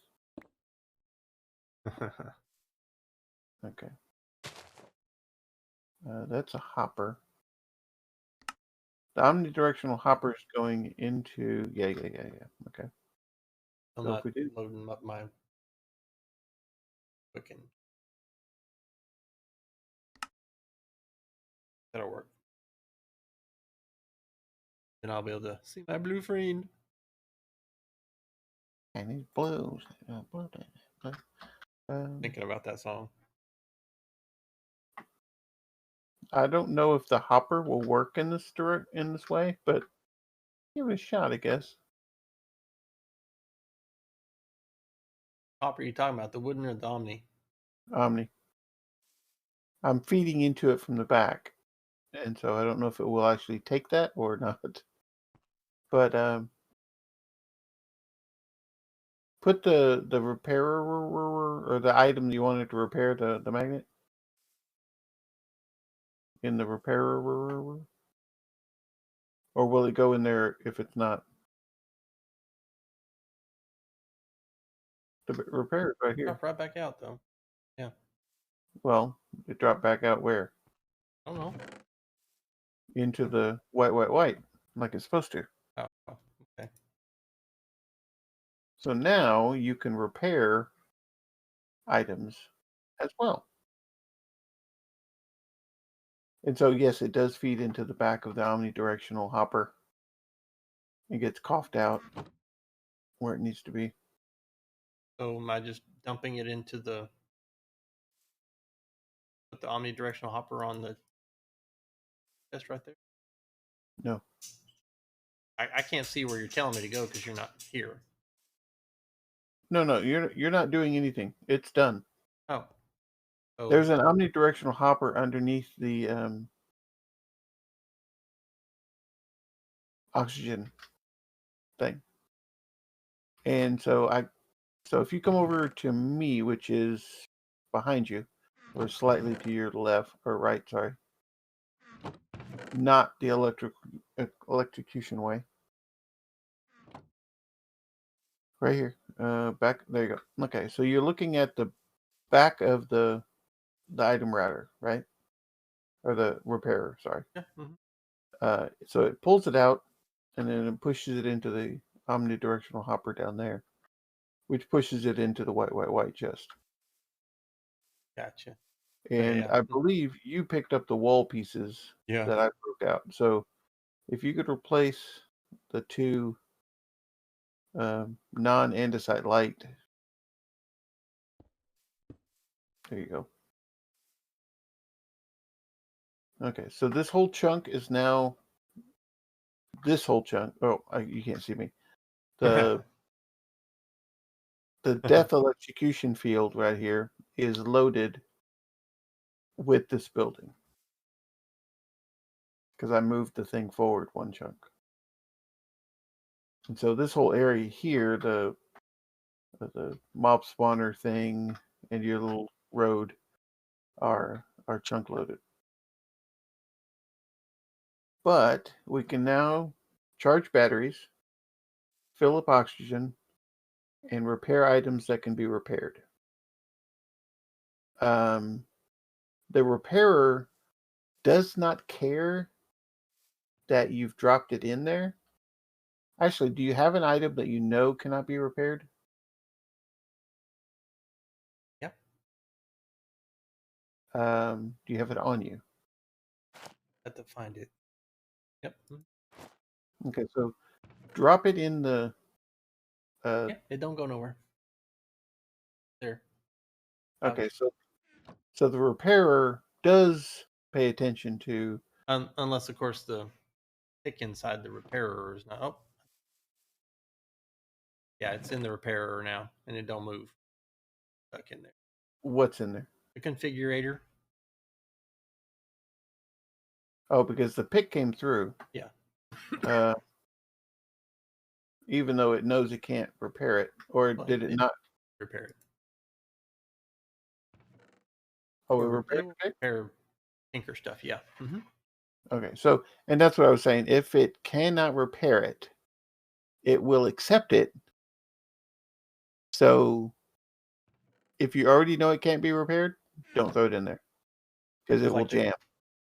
[SPEAKER 2] Okay. That's a hopper. The omnidirectional hopper is going into yeah. Okay.
[SPEAKER 1] I'm
[SPEAKER 2] So if
[SPEAKER 1] not
[SPEAKER 2] we do,
[SPEAKER 1] loading up my Quicken. That'll work. Then I'll be able to see my blue friend.
[SPEAKER 2] and these blues, blue.
[SPEAKER 1] Thinking about that song.
[SPEAKER 2] I don't know if the hopper will work in this way, but give it a shot, I guess.
[SPEAKER 1] Hopper, you talking about the wooden or the Omni?
[SPEAKER 2] Omni. I'm feeding into it from the back, and so I don't know if it will actually take that or not. But put the repairer or the item you wanted to repair the magnet in the repairer, or will it go in there if it's not? The repair is right here.
[SPEAKER 1] Drop right back out though. Yeah.
[SPEAKER 2] Well, it dropped back out where?
[SPEAKER 1] I don't know.
[SPEAKER 2] Into the white, like it's supposed to.
[SPEAKER 1] Oh, okay.
[SPEAKER 2] So now you can repair items as well. And so, yes, it does feed into the back of the omnidirectional hopper. It gets coughed out where it needs to be.
[SPEAKER 1] So am I just dumping it into put the omnidirectional hopper on the chest right there?
[SPEAKER 2] No,
[SPEAKER 1] I can't see where you're telling me to go because you're not here.
[SPEAKER 2] no, you're not doing anything. It's done.
[SPEAKER 1] Oh. So
[SPEAKER 2] There's an omnidirectional hopper underneath the oxygen thing. And so if you come over to me, which is behind you, or slightly to your left or right, sorry, not the electrocution way. Right here, back there you go. Okay, so you're looking at the back of the item router, right? Or the repairer, sorry.
[SPEAKER 1] yeah. Mm-hmm.
[SPEAKER 2] So it pulls it out and then it pushes it into the omnidirectional hopper down there, which pushes it into the white chest.
[SPEAKER 1] Gotcha. Okay,
[SPEAKER 2] And
[SPEAKER 1] yeah.
[SPEAKER 2] I believe you picked up the wall pieces
[SPEAKER 1] Yeah.
[SPEAKER 2] that I broke out. So if you could replace the two non-andesite light, there you go. Okay, so this whole chunk is now this whole chunk. Oh, you can't see me. The death electrocution field right here is loaded with this building because I moved the thing forward one chunk. And so this whole area here, the mob spawner thing and your little road are chunk loaded. But we can now charge batteries, fill up oxygen, and repair items that can be repaired. The repairer does not care that you've dropped it in there. Actually, do you have an item that you know cannot be repaired?
[SPEAKER 1] Yep.
[SPEAKER 2] Do you have it on you?
[SPEAKER 1] Have to find it. Yep.
[SPEAKER 2] Okay, so drop it in the.
[SPEAKER 1] Yeah, it don't go nowhere. There.
[SPEAKER 2] Okay, so the repairer does pay attention to.
[SPEAKER 1] Unless, of course, the pick inside the repairer is not. Oh, yeah, it's in the repairer now, and it don't move. Stuck in there.
[SPEAKER 2] What's in there?
[SPEAKER 1] The configurator.
[SPEAKER 2] Oh, because the pick came through.
[SPEAKER 1] Yeah.
[SPEAKER 2] Even though it knows it can't repair it, or
[SPEAKER 1] Well,
[SPEAKER 2] did it not?
[SPEAKER 1] repair it?
[SPEAKER 2] Oh, it
[SPEAKER 1] It
[SPEAKER 2] repaired
[SPEAKER 1] will
[SPEAKER 2] the pick?
[SPEAKER 1] repair tinker stuff. Yeah. Mm-hmm.
[SPEAKER 2] Okay, so, and that's what I was saying. If it cannot repair it, it will accept it. So if you already know it can't be repaired, don't throw it in there because it
[SPEAKER 1] It's
[SPEAKER 2] will
[SPEAKER 1] like
[SPEAKER 2] jam.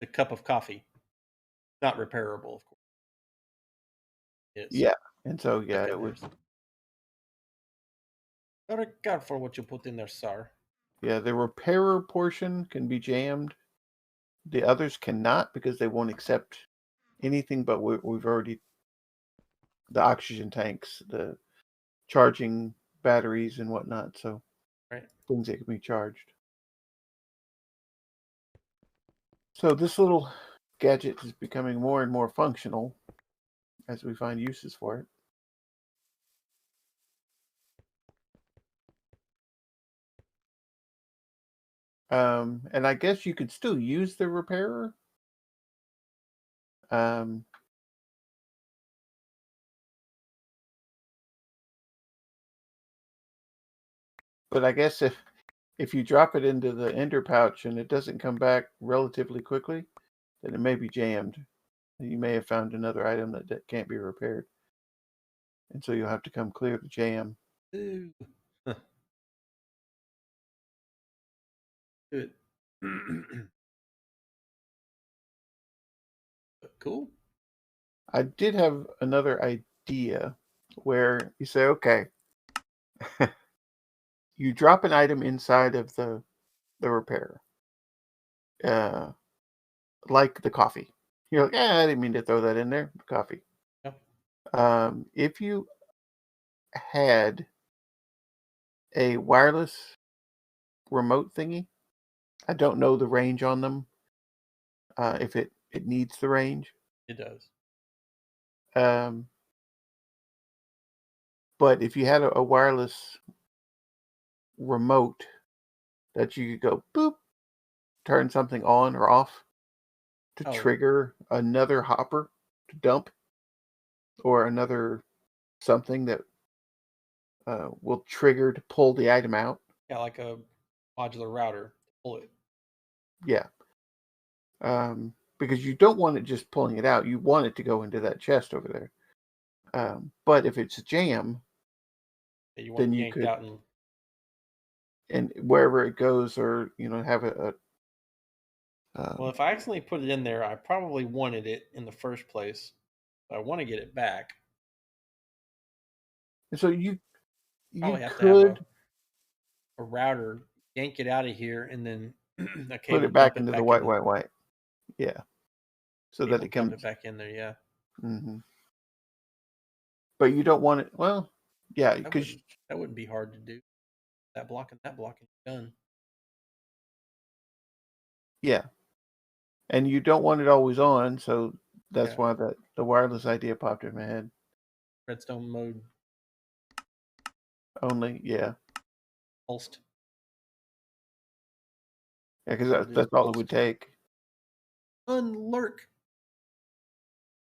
[SPEAKER 1] the cup of coffee. Not repairable, of course. It's
[SPEAKER 2] Yeah, and so yeah,
[SPEAKER 1] stuck in
[SPEAKER 2] it
[SPEAKER 1] there.
[SPEAKER 2] would.
[SPEAKER 1] Not regard for what you put in there, sir.
[SPEAKER 2] Yeah, the repairer portion can be jammed. The others cannot because they won't accept anything but we've already the oxygen tanks, the charging batteries and whatnot. So
[SPEAKER 1] Right.
[SPEAKER 2] things that can be charged. So this little gadget is becoming more and more functional as we find uses for it. And I guess you could still use the repairer. Um, but I guess if you drop it into the ender pouch and it doesn't come back relatively quickly, then it may be jammed. You may have found another item that can't be repaired, and so you'll have to come clear the jam.
[SPEAKER 1] Ooh. Good. Cool.
[SPEAKER 2] I did have another idea where you say, okay, you drop an item inside of the repair, uh, like the coffee. You're like, I didn't mean to throw that in there. Coffee.
[SPEAKER 1] Yeah.
[SPEAKER 2] If you had a wireless remote thingy, I don't know the range on them. If it needs the range,
[SPEAKER 1] It does.
[SPEAKER 2] um, but if you had a wireless remote that you could go boop, turn something on or off to
[SPEAKER 1] Oh,
[SPEAKER 2] trigger another hopper to dump or another something that will trigger to pull the item out.
[SPEAKER 1] yeah, like a modular router. Pull it.
[SPEAKER 2] Yeah. Because you don't want it just pulling it out. You want it to go into that chest over there. But if it's a jam,
[SPEAKER 1] Yeah, you want
[SPEAKER 2] then
[SPEAKER 1] it
[SPEAKER 2] you
[SPEAKER 1] yanked
[SPEAKER 2] could,
[SPEAKER 1] out and
[SPEAKER 2] and wherever it goes, or have
[SPEAKER 1] well, if I accidentally put it in there, I probably wanted it in the first place. I want to get it back.
[SPEAKER 2] and so you
[SPEAKER 1] Probably have to have
[SPEAKER 2] could
[SPEAKER 1] a router, yank it out of here, and then a
[SPEAKER 2] put
[SPEAKER 1] cable
[SPEAKER 2] it back
[SPEAKER 1] dump it
[SPEAKER 2] into the
[SPEAKER 1] back in the
[SPEAKER 2] white. Yeah, so that
[SPEAKER 1] cable
[SPEAKER 2] it
[SPEAKER 1] dump
[SPEAKER 2] can.
[SPEAKER 1] it back in there. Yeah,
[SPEAKER 2] Mhm. But you don't want it. Well, yeah,
[SPEAKER 1] that
[SPEAKER 2] because
[SPEAKER 1] wouldn't that wouldn't be hard to do. That blocking, done.
[SPEAKER 2] yeah, and you don't want it always on. So that's
[SPEAKER 1] Yeah,
[SPEAKER 2] why the wireless idea popped in my head.
[SPEAKER 1] redstone mode
[SPEAKER 2] Only, yeah,
[SPEAKER 1] pulsed.
[SPEAKER 2] yeah, because
[SPEAKER 1] Mode is
[SPEAKER 2] that's all it would
[SPEAKER 1] pulsed.
[SPEAKER 2] take.
[SPEAKER 1] Unlurk.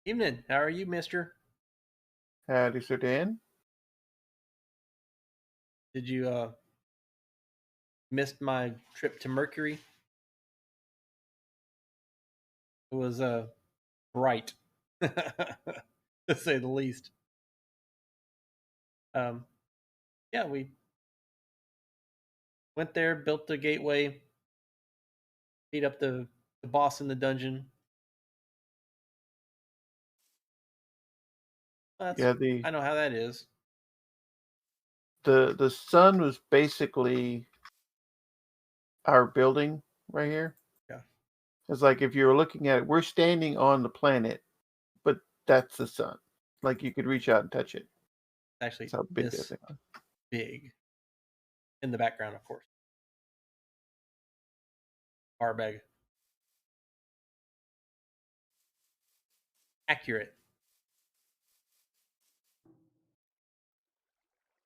[SPEAKER 1] Evening. How are you, Mister?
[SPEAKER 2] Howdy, Sir Dan.
[SPEAKER 1] Did you missed my trip to Mercury? It was bright, to say the least. Um, yeah, we went there, built the gateway, beat up the boss in the dungeon. That's
[SPEAKER 2] Yeah, the
[SPEAKER 1] I know how that is.
[SPEAKER 2] the the sun was basically our building right here.
[SPEAKER 1] Yeah,
[SPEAKER 2] It's like if you were looking at it, we're standing on the planet, but that's the sun. Like you could reach out and touch it.
[SPEAKER 1] actually
[SPEAKER 2] That's how big that
[SPEAKER 1] this
[SPEAKER 2] thing was.
[SPEAKER 1] big in the background, of course. Barbeg, accurate.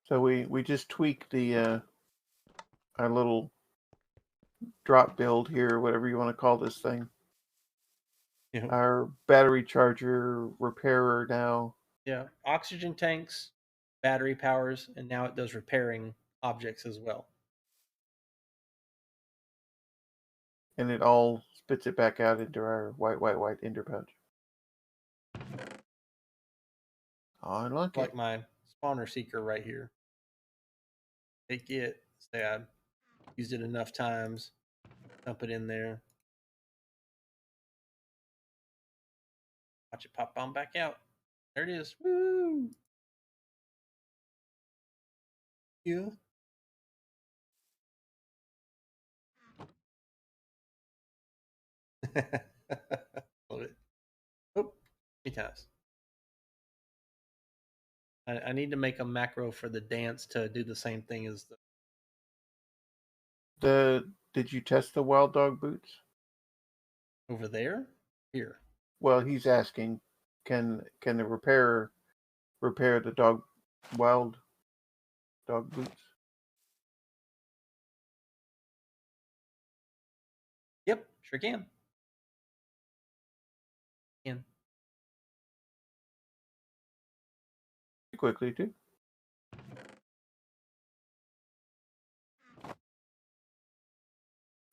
[SPEAKER 2] So we just tweaked the our little drop build here, whatever you want to call this thing.
[SPEAKER 1] You know,
[SPEAKER 2] Our battery charger repairer now,
[SPEAKER 1] yeah, oxygen tanks, battery powers, and now it does repairing objects as well.
[SPEAKER 2] and it all spits it back out into our white ender pouch. I like
[SPEAKER 1] Like
[SPEAKER 2] it.
[SPEAKER 1] my spawner seeker right here. Take it, sad. Used it enough times. Dump it in there. Watch it pop on back out. There it is. Woo! Yeah. Love it. Oh, 3 times. I need to make a macro for the dance to do the same thing as
[SPEAKER 2] Did you test the wild dog boots?
[SPEAKER 1] over there. Here.
[SPEAKER 2] Well, he's asking, can the repairer repair the wild dog boots?
[SPEAKER 1] Yep, sure can. Can.
[SPEAKER 2] Quickly too.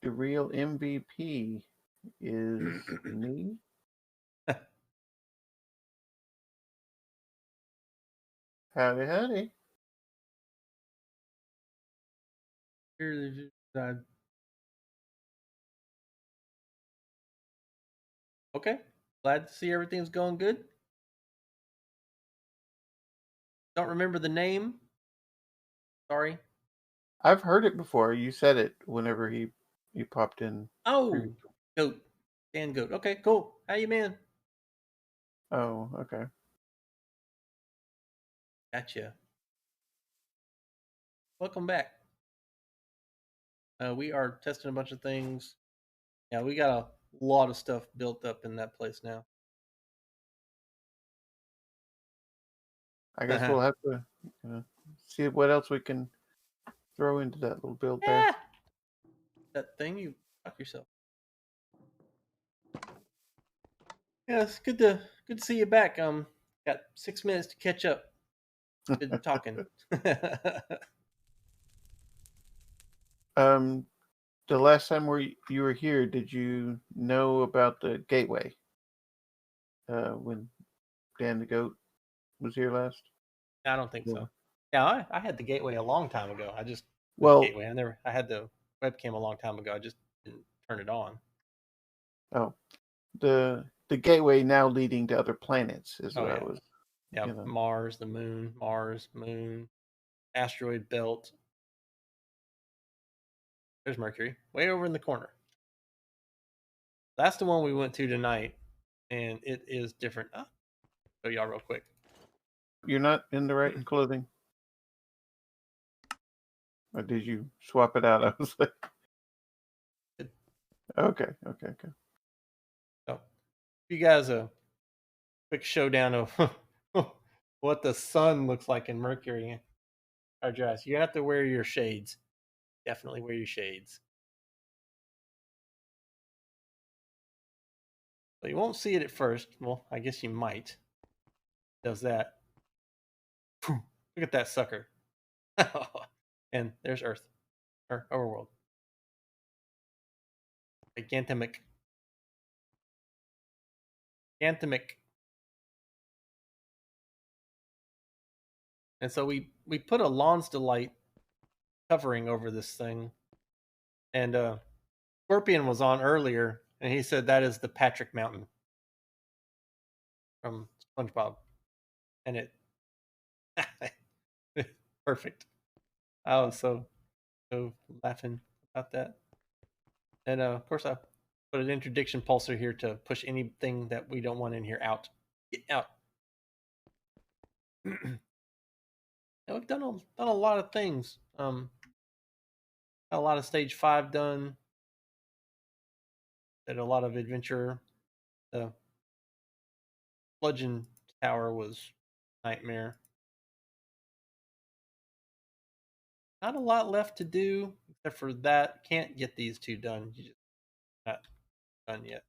[SPEAKER 2] The real MVP is me. Howdy, howdy.
[SPEAKER 1] Okay. Glad to see everything's going good. Don't remember the name. Sorry.
[SPEAKER 2] I've heard it before. You said it whenever he popped in.
[SPEAKER 1] Oh, goat. Dan goat. Okay, cool. How you, man?
[SPEAKER 2] Oh, okay.
[SPEAKER 1] Gotcha. Welcome back. We are testing a bunch of things. Yeah, we got a lot of stuff built up in that place now.
[SPEAKER 2] I guess we'll have to see what else we can throw into that little build there.
[SPEAKER 1] Yeah. That thing, you fuck yourself. Yeah, it's good to see you back. Got 6 minutes to catch up. Good talking.
[SPEAKER 2] The last time you were here, did you know about the gateway? When Dan the Goat was here last?
[SPEAKER 1] I don't think
[SPEAKER 2] Yeah.
[SPEAKER 1] so. Yeah, I had the gateway a long time ago. I just
[SPEAKER 2] Well,
[SPEAKER 1] gateway. I had the webcam a long time ago. I just didn't turn it on.
[SPEAKER 2] oh, the gateway now leading to other planets is
[SPEAKER 1] Oh
[SPEAKER 2] what I
[SPEAKER 1] yeah.
[SPEAKER 2] was.
[SPEAKER 1] Yeah,
[SPEAKER 2] You know.
[SPEAKER 1] Mars, the moon, Mars, moon, asteroid belt. There's Mercury, way over in the corner. That's the one we went to tonight, and it is different. Show y'all real quick.
[SPEAKER 2] You're not in the right clothing. Or did you swap it out? I was like, okay.
[SPEAKER 1] So, you guys a quick showdown of what the sun looks like in Mercury. Our dress. You have to wear your shades. Definitely wear your shades. So you won't see it at first. Well, I guess you might. Does that. Look at that sucker. And there's Earth. Or Overworld. Gigantamic. Gigantamic. And so we put a Lawn's Delight covering over this thing. And Scorpion was on earlier, and he said that is the Patrick Mountain from SpongeBob. And it perfect. I was so laughing about that. And of course, I put an interdiction pulsar here to push anything that we don't want in here out. Get out. We've done a lot of things. Got a lot of stage 5 done. Did a lot of adventure. The bludgeon tower was nightmare. Not a lot left to do except for that. Can't get these 2 done. You just not done yet.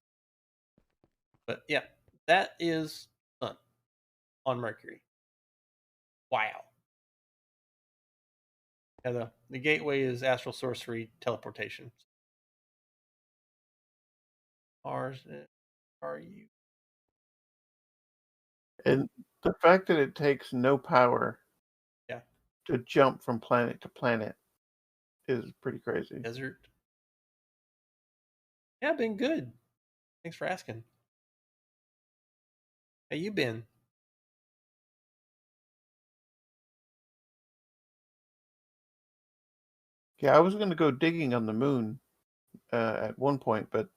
[SPEAKER 1] But yeah, that is Sun on Mercury. Wow. Yeah, the gateway is astral sorcery teleportation. Mars, are you?
[SPEAKER 2] And the fact that it takes no power
[SPEAKER 1] Yeah.
[SPEAKER 2] to jump from planet to planet is pretty crazy.
[SPEAKER 1] Desert. Yeah, I've been good. Thanks for asking. How you been?
[SPEAKER 2] Yeah, I was going to go digging on the moon at one point, but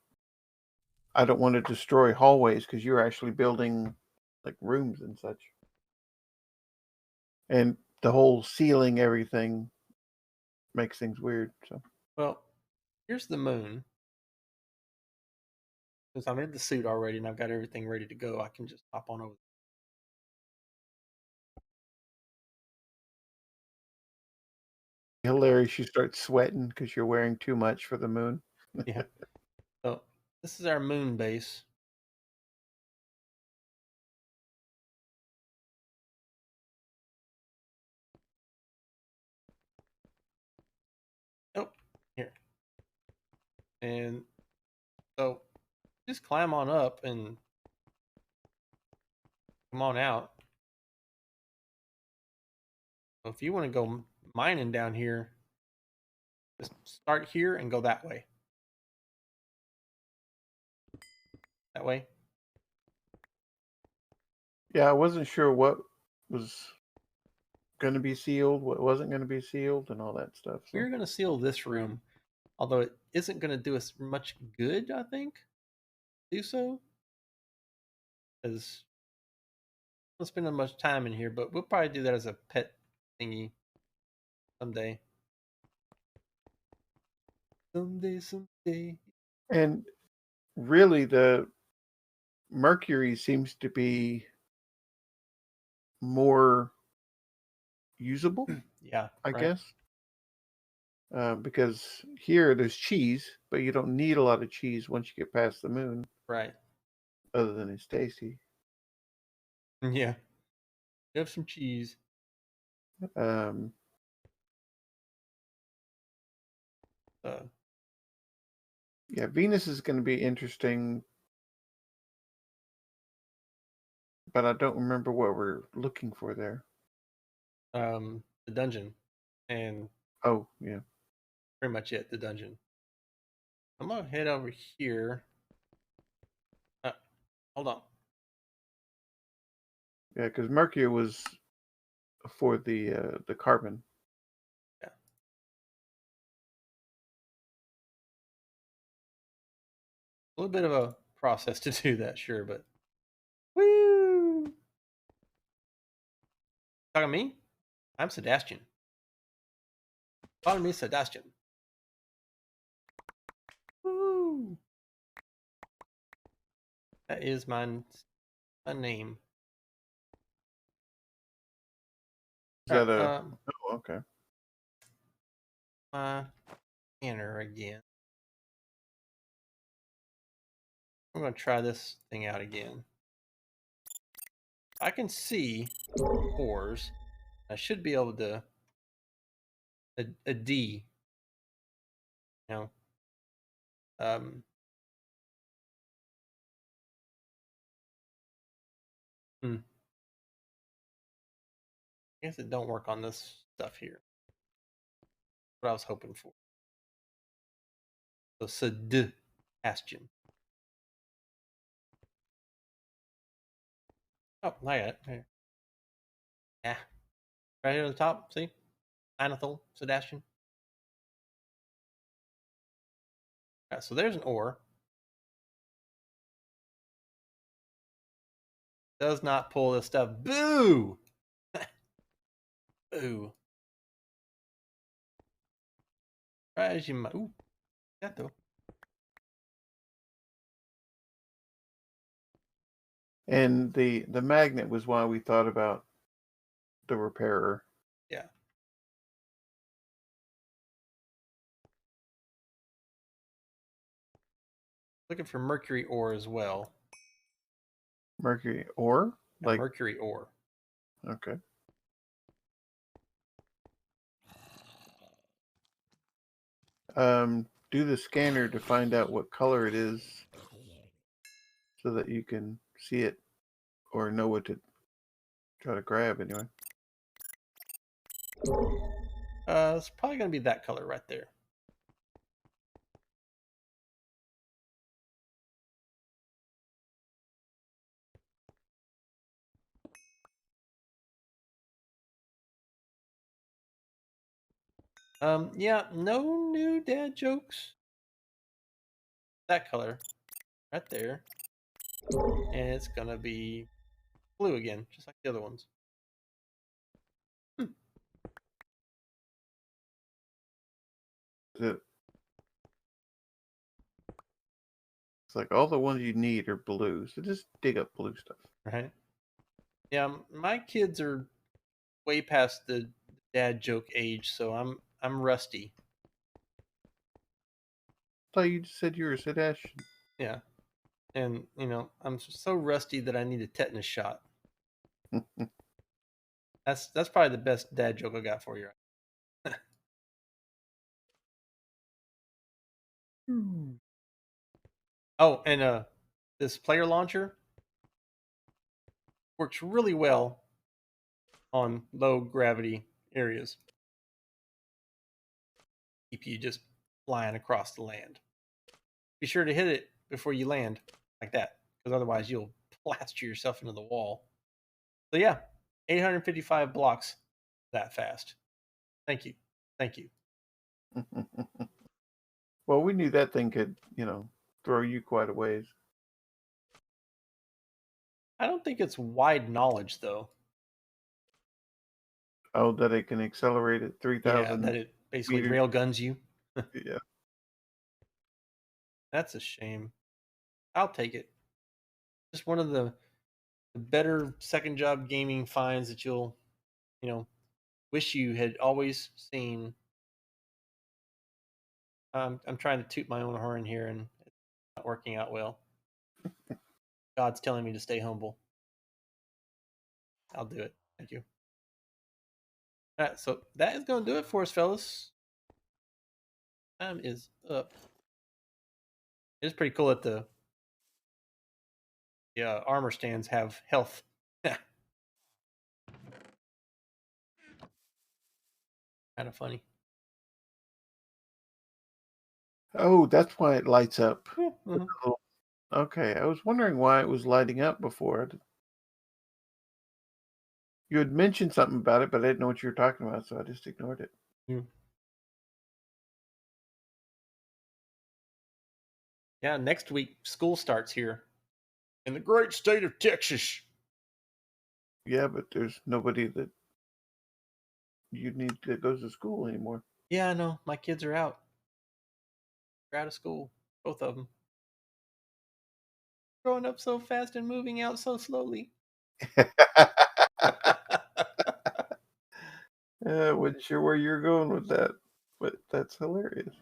[SPEAKER 2] I don't want to destroy hallways because you're actually building like rooms and such. And the whole ceiling, everything makes things weird. So
[SPEAKER 1] Well, here's the moon. Since I'm in the suit already and I've got everything ready to go, I can just hop on over.
[SPEAKER 2] hilarious. You start sweating because you're wearing too much for the moon.
[SPEAKER 1] Yeah. So this is our moon base. Oh, here. And so just climb on up and come on out. So if you want to go mining down here, just start here and go that way. That way.
[SPEAKER 2] Yeah, I wasn't sure what was going to be sealed, what wasn't going to be sealed, and all that stuff. So
[SPEAKER 1] We're going to seal this room, although it isn't going to do us much good, I think. Do so. Because I'm not spending much time in here, but we'll probably do that as a pet thingy someday. Someday.
[SPEAKER 2] and really, the Mercury seems to be more usable,
[SPEAKER 1] Yeah,
[SPEAKER 2] I
[SPEAKER 1] right.
[SPEAKER 2] guess. Because here there's cheese, but you don't need a lot of cheese once you get past the moon,
[SPEAKER 1] Right.
[SPEAKER 2] other than it's tasty.
[SPEAKER 1] Yeah. Have some cheese.
[SPEAKER 2] Um,
[SPEAKER 1] Uh,
[SPEAKER 2] yeah, Venus is going to be interesting, but I don't remember what we're looking for there.
[SPEAKER 1] the dungeon. And
[SPEAKER 2] Oh, yeah.
[SPEAKER 1] pretty much it, the dungeon. I'm gonna head over here. Hold on.
[SPEAKER 2] Yeah, because Mercury was for the carbon.
[SPEAKER 1] Yeah. A little bit of a process to do that, sure, but woo! Talking to me? I'm Sebastian. Calling me Sebastian. Woo! That is my name.
[SPEAKER 2] Is
[SPEAKER 1] All
[SPEAKER 2] that
[SPEAKER 1] right.
[SPEAKER 2] a? Oh, okay.
[SPEAKER 1] My scanner again. I'm gonna try this thing out again. I can see ores. I should be able to a D. You know, um, I guess it don't work on this stuff here. What I was hoping for. So Sebastian. Oh, I got it. Here. Yeah, right here on the top. See, Anethel Sebastian. All right, so there's an ore. Does not pull this stuff. Boo! Boo! Right as you might. Ooh, that though.
[SPEAKER 2] And the magnet was why we thought about the repairer.
[SPEAKER 1] Yeah. Looking for mercury ore as well.
[SPEAKER 2] Mercury ore,
[SPEAKER 1] Yeah,
[SPEAKER 2] like
[SPEAKER 1] mercury ore.
[SPEAKER 2] okay. Do the scanner to find out what color it is, so that you can see it or know what to try to grab anyway.
[SPEAKER 1] It's probably going to be that color right there. Yeah, no new dad jokes. That color right there. And it's going to be blue again, just like the other ones.
[SPEAKER 2] It's like all the ones you need are blue, so just dig up blue stuff.
[SPEAKER 1] Right? Yeah, my kids are way past the dad joke age, so I'm rusty.
[SPEAKER 2] I thought you just said you were a Sedash.
[SPEAKER 1] Yeah. And, I'm so rusty that I need a tetanus shot. That's probably the best dad joke I got for you. Oh, and this player launcher works really well on low gravity areas. Keep you just flying across the land. Be sure to hit it before you land, like that, because otherwise you'll plaster yourself into the wall. So yeah, 855 blocks that fast. Thank you. Thank you.
[SPEAKER 2] Well, we knew that thing could, throw you quite a ways.
[SPEAKER 1] I don't think it's wide knowledge though.
[SPEAKER 2] Oh, that it can accelerate at
[SPEAKER 1] Yeah,
[SPEAKER 2] 3,000
[SPEAKER 1] that it basically
[SPEAKER 2] meters.
[SPEAKER 1] rail guns you.
[SPEAKER 2] Yeah.
[SPEAKER 1] That's a shame. I'll take it. Just one of the better second job gaming finds that you'll, wish you had always seen. I'm trying to toot my own horn here, and it's not working out well. God's telling me to stay humble. I'll do it. Thank you. All right, so that is going to do it for us, fellas. Time is up. It's pretty cool that the armor stands have health. Kind of funny.
[SPEAKER 2] Oh, that's why it lights up.
[SPEAKER 1] Mm-hmm.
[SPEAKER 2] Okay, I was wondering why it was lighting up before. You had mentioned something about it, but I didn't know what you were talking about, so I just ignored it.
[SPEAKER 1] Yeah. Yeah, next week school starts here in the great state of Texas.
[SPEAKER 2] Yeah, but there's nobody that you need that goes to school anymore.
[SPEAKER 1] Yeah, I know. My kids are out. They're out of school. Both of them. Growing up so fast and moving out so slowly.
[SPEAKER 2] I wasn't sure where you're going with that, but that's hilarious.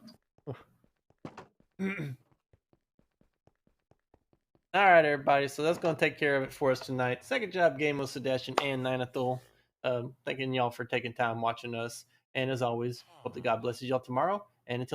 [SPEAKER 1] All right, everybody. So that's going to take care of it for us tonight. Second job game with Sedestion and Ninathul. Thanking y'all for taking time watching us. And as always, hope that God blesses y'all tomorrow. And until